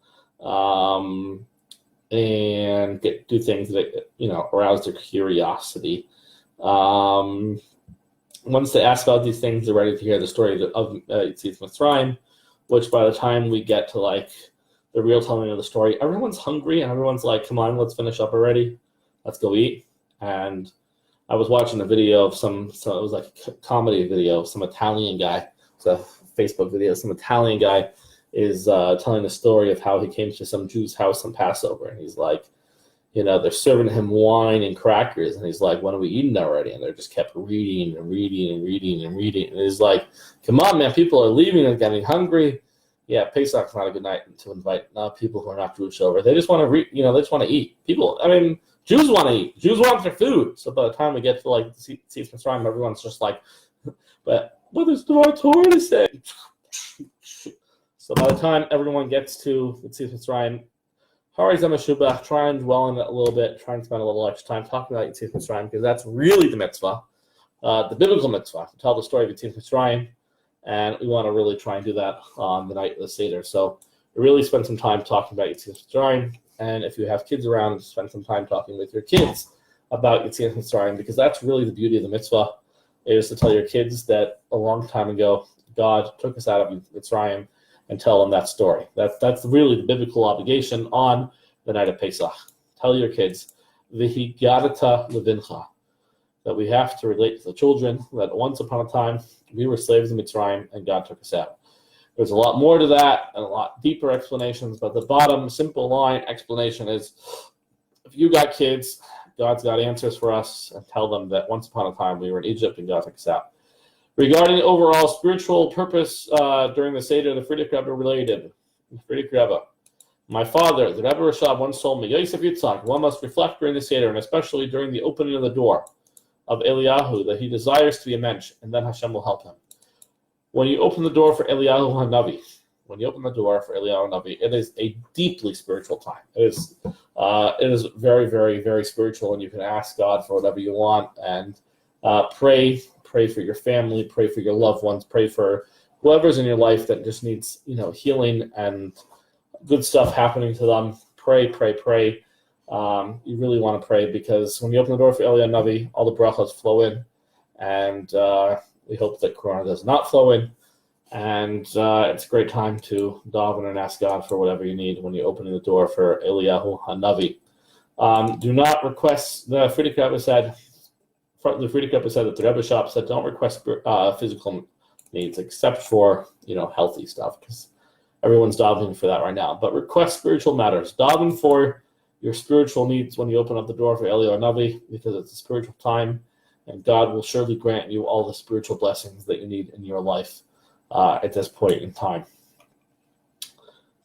do things that arouse their curiosity. Once they ask about these things, they're ready to hear the story of Yetzias Mitzrayim, which by the time we get to like the real telling of the story, everyone's hungry and everyone's like, come on, let's finish up already. Let's go eat. And I was watching a video of it was like a comedy video, some Italian guy. It's a Facebook video. Some Italian guy is telling the story of how he came to some Jew's house on Passover. And he's like, they're serving him wine and crackers. And he's like, when are we eating already? And they just kept reading and reading and reading and reading. And he's like, come on, man, people are leaving and getting hungry. Yeah, Pesach's not a good night to invite people who are not Jewish over. They just want to they just want to eat. Jews want to eat. Jews want their food. So by the time we get to like the Yetzias Mitzrayim, everyone's just like, but what does the Torah to say? So by the time everyone gets to Yetzias Mitzrayim, Hari Zamashubach, try and dwell on it a little bit, try and spend a little extra time talking about Yetzias Mitzrayim, because that's really the mitzvah, the biblical mitzvah, to tell the story of Yetzias Mitzrayim, and we want to really try and do that on the night of the Seder. So we really spend some time talking about Yetzias Mitzrayim, and if you have kids around, spend some time talking with your kids about Yetzias Mitzrayim, because that's really the beauty of the mitzvah, is to tell your kids that a long time ago, God took us out of Mitzrayim, and tell them that story. That's really the biblical obligation on the night of Pesach. Tell your kids, V'higadata levincha, that we have to relate to the children, that once upon a time, we were slaves in Mitzrayim, and God took us out. There's a lot more to that, and a lot deeper explanations, but the bottom, simple line explanation is, if you got kids, God's got answers for us, and tell them that once upon a time, we were in Egypt, and God took us out. Regarding overall spiritual purpose during the Seder, the Frierdiker Rebbe related. Frierdiker Rebbe, my father, the Rebbe Rashab, once told me, Yosef Yitzhak, one must reflect during the Seder, and especially during the opening of the door of Eliyahu, that he desires to be a mensch, and then Hashem will help him. When you open the door for Eliyahu HaNavi, it is a deeply spiritual time. It is very, very, very spiritual, and you can ask God for whatever you want, and pray for your family, pray for your loved ones, pray for whoever's in your life that just needs, healing and good stuff happening to them. Pray. You really want to pray, because when you open the door for Eliyahu Navi, all the brachas flow in, and we hope that Corona does not flow in. And it's a great time to daven and ask God for whatever you need when you're opening the door for Eliyahu HaNavi. Do not request, the Frierdiker Rebbe said that the Rebbe Shop said, don't request physical needs except for, healthy stuff, because everyone's davening for that right now. But request spiritual matters. Daven for your spiritual needs when you open up the door for Eliyahu Navi, because it's a spiritual time, and God will surely grant you all the spiritual blessings that you need in your life at this point in time.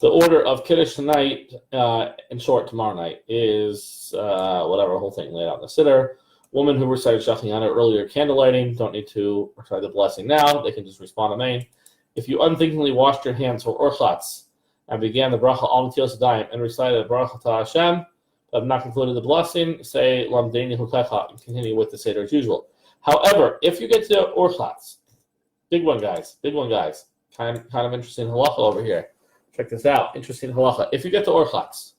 The order of Kiddush tonight, in short, tomorrow night, is whole thing laid out in the Seder. Women who recited Shachiyana earlier, candlelighting, don't need to recite the blessing now. They can just respond amen. If you unthinkingly washed your hands for orchatz and began the bracha al netilas yadayim and recited bracha to Hashem, but have not concluded the blessing, say lamdeini hukecha and continue with the Seder as usual. However, if you get to orchatz, big one, guys, kind of interesting halacha over here. Check this out, interesting halacha. If you get to orchatz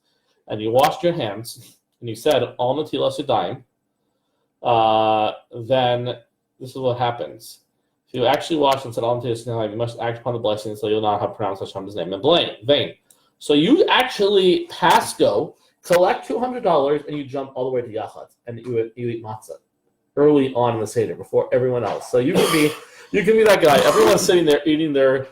and you washed your hands and you said al netilas yadayim, then this is what happens. If you actually watch and said, you must act upon the blessing so you'll not have pronounced Hashem's name in vain. So you actually pass go, collect $200, and you jump all the way to Yachat, and you eat matzah early on in the Seder before everyone else. So you can be that guy. Everyone's sitting there eating their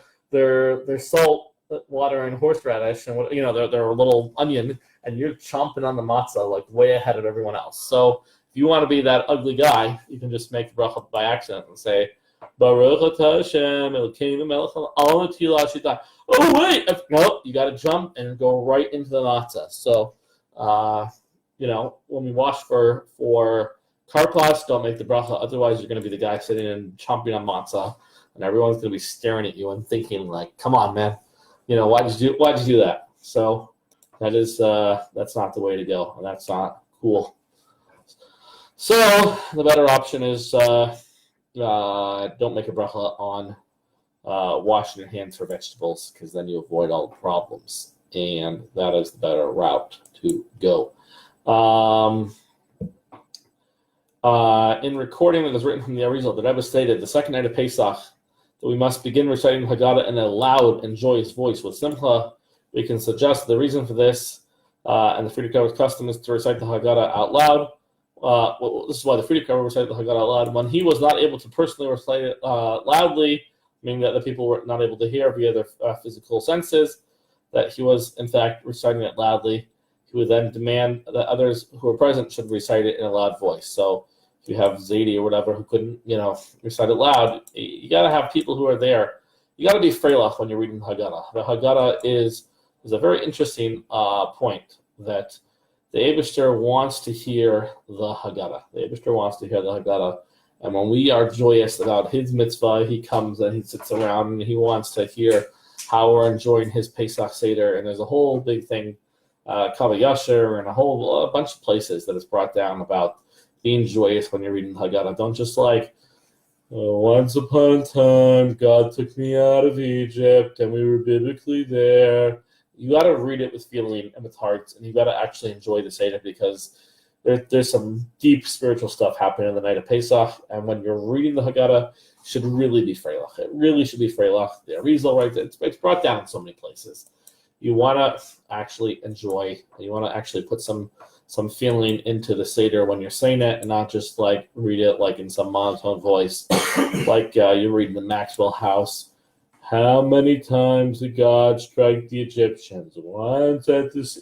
salt, water, and horseradish, and their little onion, and you're chomping on the matzah like way ahead of everyone else. So if you want to be that ugly guy, you can just make the bracha by accident and say, Baruch atah Hashem, Elokeinu melech al netilas yadayim. Oh, wait! No, you got to jump and go right into the matzah. So, when we wash for karpas, don't make the bracha. Otherwise, you're going to be the guy sitting and chomping on matzah, and everyone's going to be staring at you and thinking, like, come on, man. Why'd you do that? So, that's not the way to go, and that's not cool. So the better option is don't make a bracha on washing your hands for vegetables, because then you avoid all the problems, and that is the better route to go. In recording that is written from the Arizal, the Rebbe stated the second night of Pesach that we must begin reciting Haggadah in a loud and joyous voice with simcha. We can suggest the reason for this, and the Frierdiker Rebbe's custom is to recite the Haggadah out loud. This is why the Frierdiker Rebbe recited the Haggadah out loud. When he was not able to personally recite it loudly, meaning that the people were not able to hear via their physical senses, that he was, in fact, reciting it loudly, he would then demand that others who were present should recite it in a loud voice. So if you have Zadie or whatever who couldn't, recite it loud, you got to have people who are there. You got to be freilach when you're reading the Haggadah. The Haggadah is a very interesting point that the Eibishter wants to hear the Haggadah. The Eibishter wants to hear the Haggadah. And when we are joyous about his mitzvah, he comes and he sits around and he wants to hear how we're enjoying his Pesach Seder, and there's a whole big thing, Kava Yasher, and a bunch of places that is brought down about being joyous when you're reading the Haggadah. Don't just like, once upon a time, God took me out of Egypt, and we were biblically there. You got to read it with feeling and with heart, and you got to actually enjoy the Seder, because there's some deep spiritual stuff happening on the night of Pesach, and when you're reading the Haggadah, it should really be Freilach. It really should be Freilach. The Arizal, right? It's brought down in so many places. You want to actually enjoy. You want to actually put some feeling into the Seder when you're saying it, and not just like read it like in some monotone voice, like you're reading the Maxwell House. How many times did God strike the Egyptians? Once at this.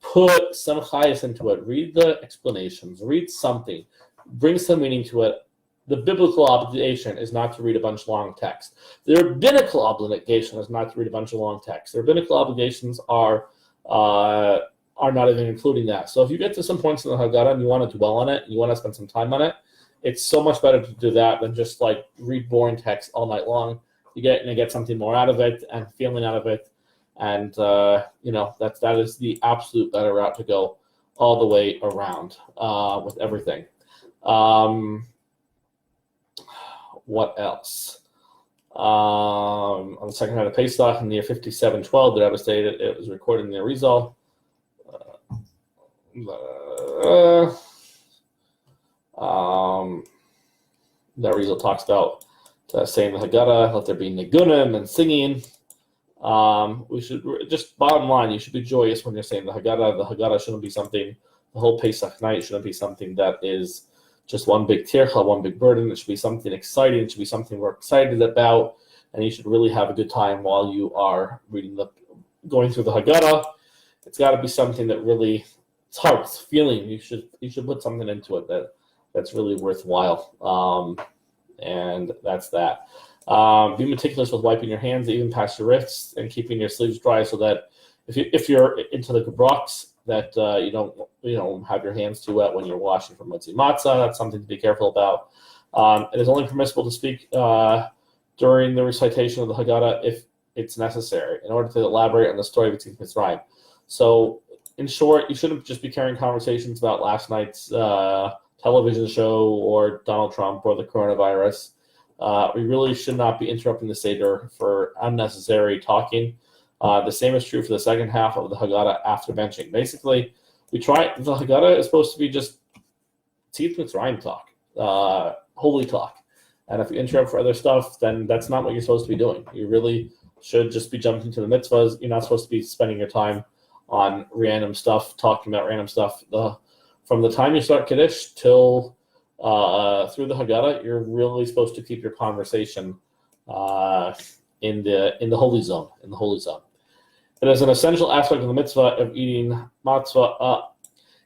Put some chayas into it. Read the explanations. Read something. Bring some meaning to it. The biblical obligation is not to read a bunch of long text. The rabbinical obligation is not to read a bunch of long text. The rabbinical obligations are not even including that. So if you get to some points in the Haggadah and you want to dwell on it, and you want to spend some time on it, it's so much better to do that than just like read boring text all night long. You get something more out of it and feeling out of it. And, that is the absolute better route to go all the way around with everything. What else? On the second night of Pesach in the year 5712, the Rebbe stated it was recorded in the Arizal. The Arizal talks about saying the Haggadah, let there be nigunim and singing. We should just, bottom line, you should be joyous when you're saying the Haggadah. The Haggadah shouldn't be something, the whole Pesach night shouldn't be something that is just one big tircha, one big burden. It should be something exciting. It should be something we're excited about, and you should really have a good time while you are going through the Haggadah. It's got to be something that really, it's heart, it's feeling. You should put something into it that's really worthwhile, and that's that. Be meticulous with wiping your hands, even past your wrists, and keeping your sleeves dry, so that if you're into the gebrocks, that you don't have your hands too wet when you're washing for motzi matzah. That's something to be careful about. It is only permissible to speak during the recitation of the Haggadah if it's necessary, in order to elaborate on the story of Yetziat Mitzrayim. So, in short, you shouldn't just be carrying conversations about last night's television show or Donald Trump or the coronavirus. We really should not be interrupting the Seder for unnecessary talking. The same is true for the second half of the Haggadah after benching. Basically, the Haggadah is supposed to be just Yetziat Mitzrayim talk, holy talk. And if you interrupt for other stuff, then that's not what you're supposed to be doing. You really should just be jumping to the mitzvahs. You're not supposed to be spending your time on random stuff, talking about random stuff. From the time you start Kiddush till through the Haggadah, you're really supposed to keep your conversation in the holy zone. It is an essential aspect of the mitzvah of eating matzah.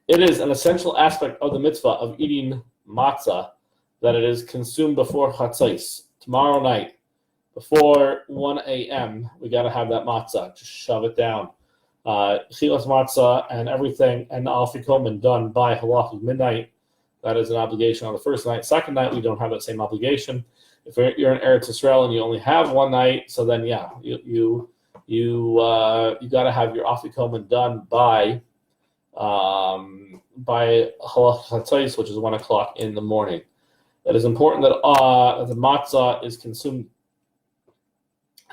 It is an essential aspect of the mitzvah of eating matzah that it is consumed before chatzos. Tomorrow night, before 1 a.m., we got to have that matzah. Just shove it down. Chilas matzah and everything, and the afikomen done by halacha midnight. That is an obligation on the first night. Second night, we don't have that same obligation. If you're in Eretz Yisrael and you only have one night, so then you got to have your afikomen done by halacha chatzos, which is 1 o'clock in the morning. It is important that the matzah is consumed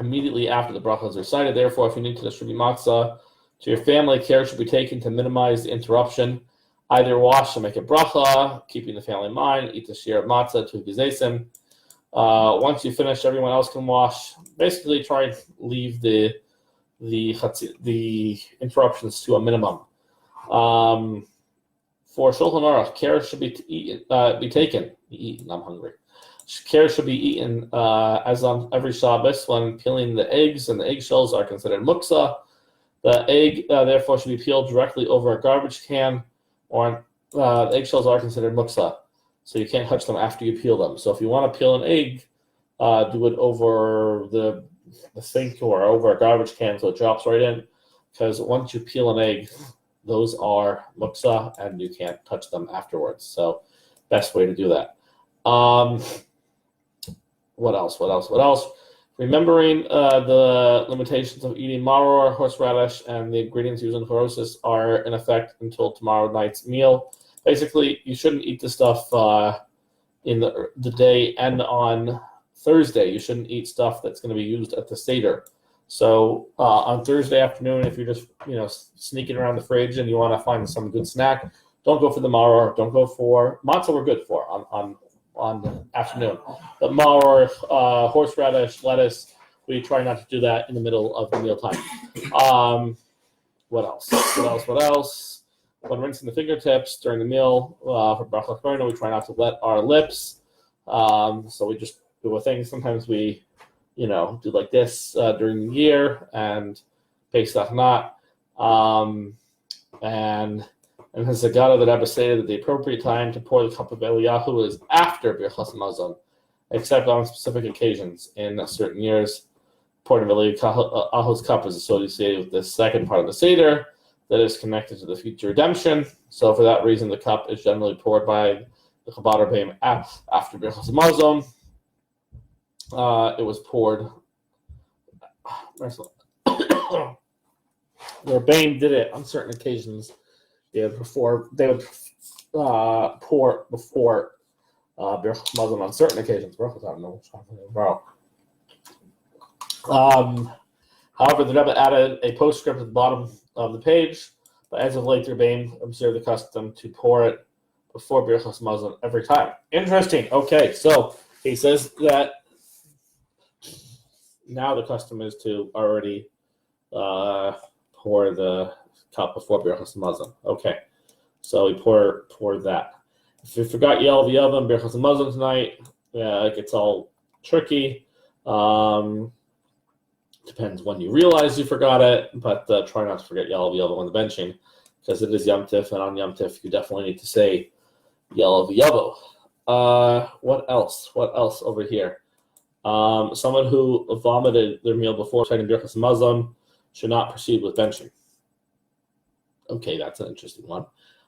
immediately after the bracha is recited. Therefore, if you need to distribute matzah to your family, care should be taken to minimize the interruption. Either wash and make a bracha, keeping the family in mind, eat the share of matzah to gezesim. Once you finish, everyone else can wash. Basically, try and leave the interruptions to a minimum. For Shulchan Aruch, care should be taken. I'm hungry. Care should be eaten as on every Shabbos when peeling the eggs, and the eggshells are considered muksa. The egg, therefore, should be peeled directly over a garbage can, or the eggshells are considered muksa, so you can't touch them after you peel them. So if you want to peel an egg, do it over the sink or over a garbage can so it drops right in, because once you peel an egg, those are muksa, and you can't touch them afterwards. So best way to do that. What else? Remembering the limitations of eating maror, horseradish, and the ingredients used in chorosis are in effect until tomorrow night's meal. Basically, you shouldn't eat this stuff in the day, and on Thursday, you shouldn't eat stuff that's going to be used at the Seder. So on Thursday afternoon, if you're just sneaking around the fridge and you want to find some good snack, don't go for the maror. Don't go for matzah. We're good for on the afternoon. But maror, horseradish, lettuce, we try not to do that in the middle of the mealtime. What else? When rinsing the fingertips during the meal for bracha korona, we try not to wet our lips. So we just do a thing. Sometimes we, do like this during the year, and Pesach not. And the Zagara that Rebbe stated that the appropriate time to pour the cup of Eliyahu is after Birchas Hamazon, except on specific occasions. In certain years, pouring of Eliyahu's cup is associated with the second part of the Seder that is connected to the future redemption. So for that reason, the cup is generally poured by the Chabad Rebbeim after Birchas Hamazon. It was poured. The Rebbeim did it on certain occasions. They would pour before Birchas Hamazon on certain occasions. However, the Rebbe added a postscript at the bottom of the page, but as of late, the Rebbeim observed the custom to pour it before Birchas Hamazon every time. Interesting. Okay, so he says that now the custom is to already pour the cup before Birchas Hamazon. Okay, so we pour that. If you forgot Yel V'Yavam Birchas Hamazon tonight, it gets all tricky. Depends when you realize you forgot it, but try not to forget Yel V'Yavam on the benching, because it is Yom Tif, and on Yom Tif you definitely need to say Yel V'Yavo. What else? What else over here? Someone who vomited their meal before reciting Birchas Hamazon should not proceed with benching. Okay, that's an interesting one.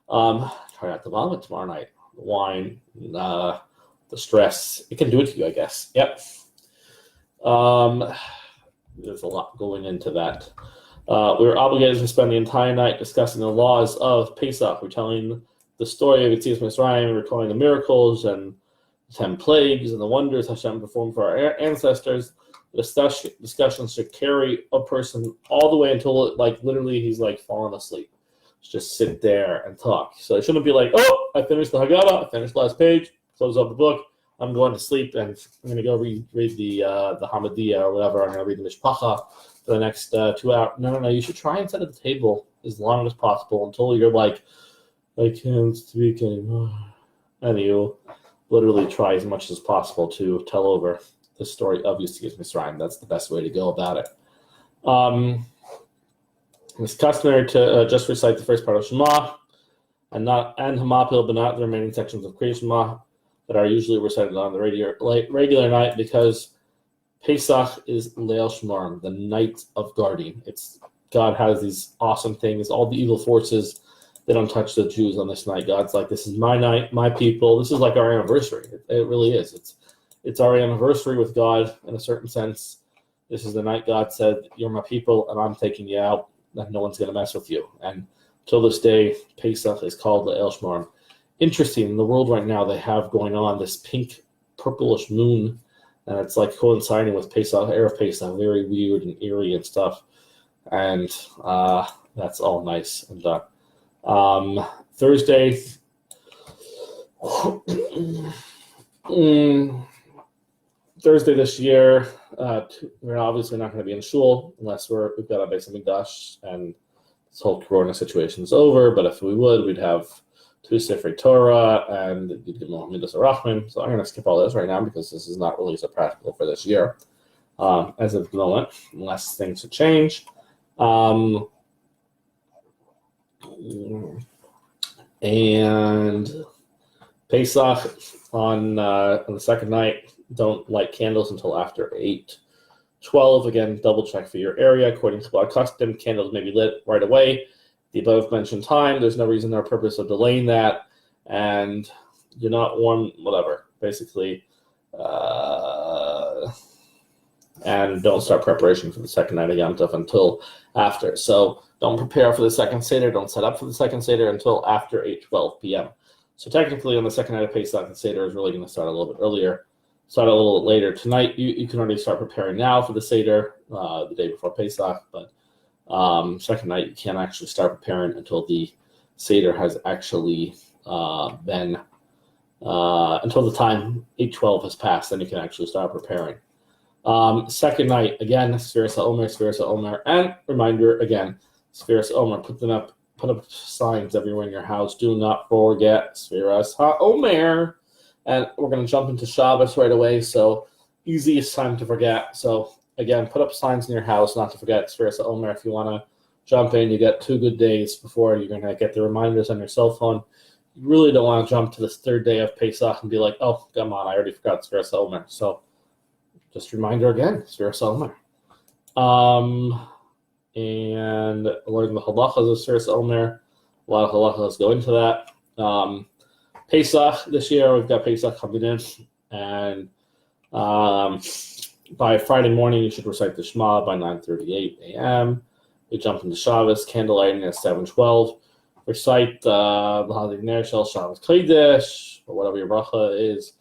Try not to vomit tomorrow night. The wine, the stress, it can do it to you, I guess. Yep. There's a lot going into that. We were obligated to spend the entire night discussing the laws of Pesach. We're telling the story of Yetzias Mitzrayim, recalling the miracles and 10 plagues and the wonders Hashem performed for our ancestors. The discussion should carry a person all the way until, literally he's, falling asleep. Just sit there and talk. So it shouldn't be like, oh, I finished the Haggadah, I finished the last page, close up the book, I'm going to sleep, and I'm going to go read the Hamadiyah or whatever. I'm going to read the Mishpacha for the next 2 hours. No. You should try and sit at the table as long as possible until you're like, I can't speak anymore. And you literally try as much as possible to tell over the story of Yetzias Mitzrayim. That's the best way to go about it. It's customary to just recite the first part of Shema and Hamapil, but not the remaining sections of Kriya Shema that are usually recited on the regular night, because Pesach is Leil Shemarim, the night of guarding. God has these awesome things. All the evil forces, they don't touch the Jews on this night. God's like, this is my night, my people. This is like our anniversary. It really is. It's our anniversary with God in a certain sense. This is the night God said, you're my people, and I'm taking you out, and no one's going to mess with you. And till this day, Pesach is called the El Shemarim. Interesting, in the world right now, they have going on this pink, purplish moon, and it's coinciding with Pesach, Erev Pesach, very weird and eerie and stuff. And that's all nice and done. Thursday, Thursday this year, we're obviously not going to be in shul unless we've got a Beis Hamikdash and this whole Corona situation is over. But if we would, we'd have 2 Sifrei Torah and Midas Arachim. So I'm going to skip all those right now because this is not really so practical for this year as of the moment, unless things should change. And Pesach on the second night, don't light candles until after 8:12. Again, double check for your area. According to Chabad custom, candles may be lit right away. The above mentioned time, there's no reason or purpose of delaying that, and you're not warm, whatever. Basically, and don't start preparation for the second night of Yom Tov until after. So don't prepare for the second Seder, don't set up for the second Seder until after 8:12 p.m. So technically on the second night of Pesach, the Seder is really going to start a little bit earlier, start a little later. Tonight, you can already start preparing now for the Seder, the day before Pesach, but second night, you can't actually start preparing until the Seder has actually been, until the time 8:12 has passed, then you can actually start preparing. Second night, again, Sfiras HaOmer, and reminder again, Sfiras HaOmer, put up signs everywhere in your house. Do not forget Sfiras HaOmer. And we're going to jump into Shabbos right away, so easiest time to forget. So again, put up signs in your house, not to forget Sfiras HaOmer. If you want to jump in, you get 2 good days before you're going to get the reminders on your cell phone. You really don't want to jump to this third day of Pesach and be like, oh, come on, I already forgot Sfiras HaOmer. So just reminder again, Sfiras HaOmer. And learning the halachas of Sfiras HaOmer. A lot of halachas go into that. Pesach this year, we've got Pesach coming in, and by Friday morning, you should recite the Shema by 9:38 a.m. We jump into Shabbos, candlelighting at 7:12. Recite L'Hadik Ner Shel Shabbos Kodesh, or whatever your bracha is.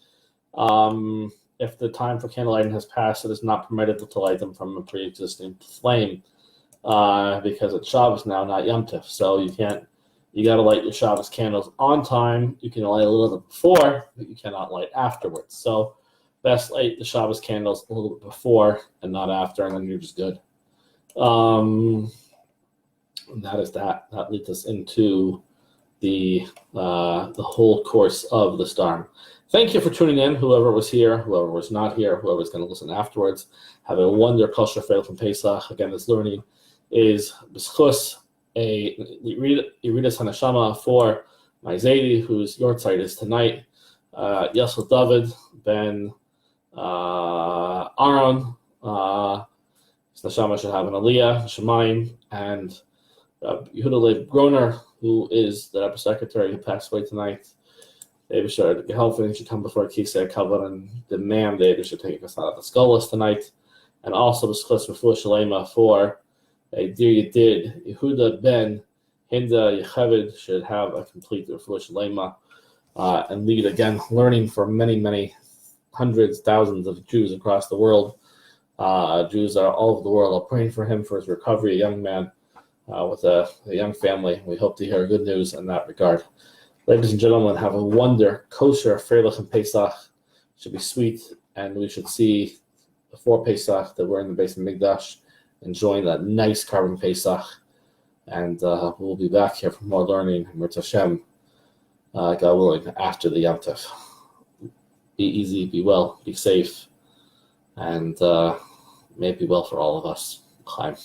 If the time for candlelighting has passed, it is not permitted to light them from a pre-existing flame, because it's Shabbos now, not Yom Tov. So you got to light your Shabbos candles on time. You can light a little bit before, but you cannot light afterwards. So best light the Shabbos candles a little bit before and not after, and then you're just good. And that is that. That leads us into the whole course of the Storm. Thank you for tuning in, whoever was here, whoever was not here, whoever's going to listen afterwards. Have a wonderful kosher fail from Pesach. Again, this learning is b'schus a Yeridas Hanashama for my Zaidi, whose yortzeit is tonight. Yasel David ben Aaron. His neshama should have an aliyah, Shemaim, and Yehuda Leib Groner, who is the Rebbe secretary who passed away tonight. They should helpfully should come before Kisei Kavod and demand they should take us out of the skullless tonight, and also the schus refuah shalema for a dear Yedid Yehuda ben Hinda Yechavid should have a complete refuah shalema and lead again learning for many hundreds, thousands of Jews across the world. Jews are all over the world are praying for him for his recovery. A young man with a young family. We hope to hear good news in that regard. Ladies and gentlemen, have a wonder kosher Freilich and Pesach. Should be sweet, and we should see before Pesach that we're in the base of Mikdash, enjoying that nice carbon Pesach, and we'll be back here for more learning. Mirz Hashem, God willing, after the Yom Tov. Be easy, be well, be safe, and may it be well for all of us. Chaim.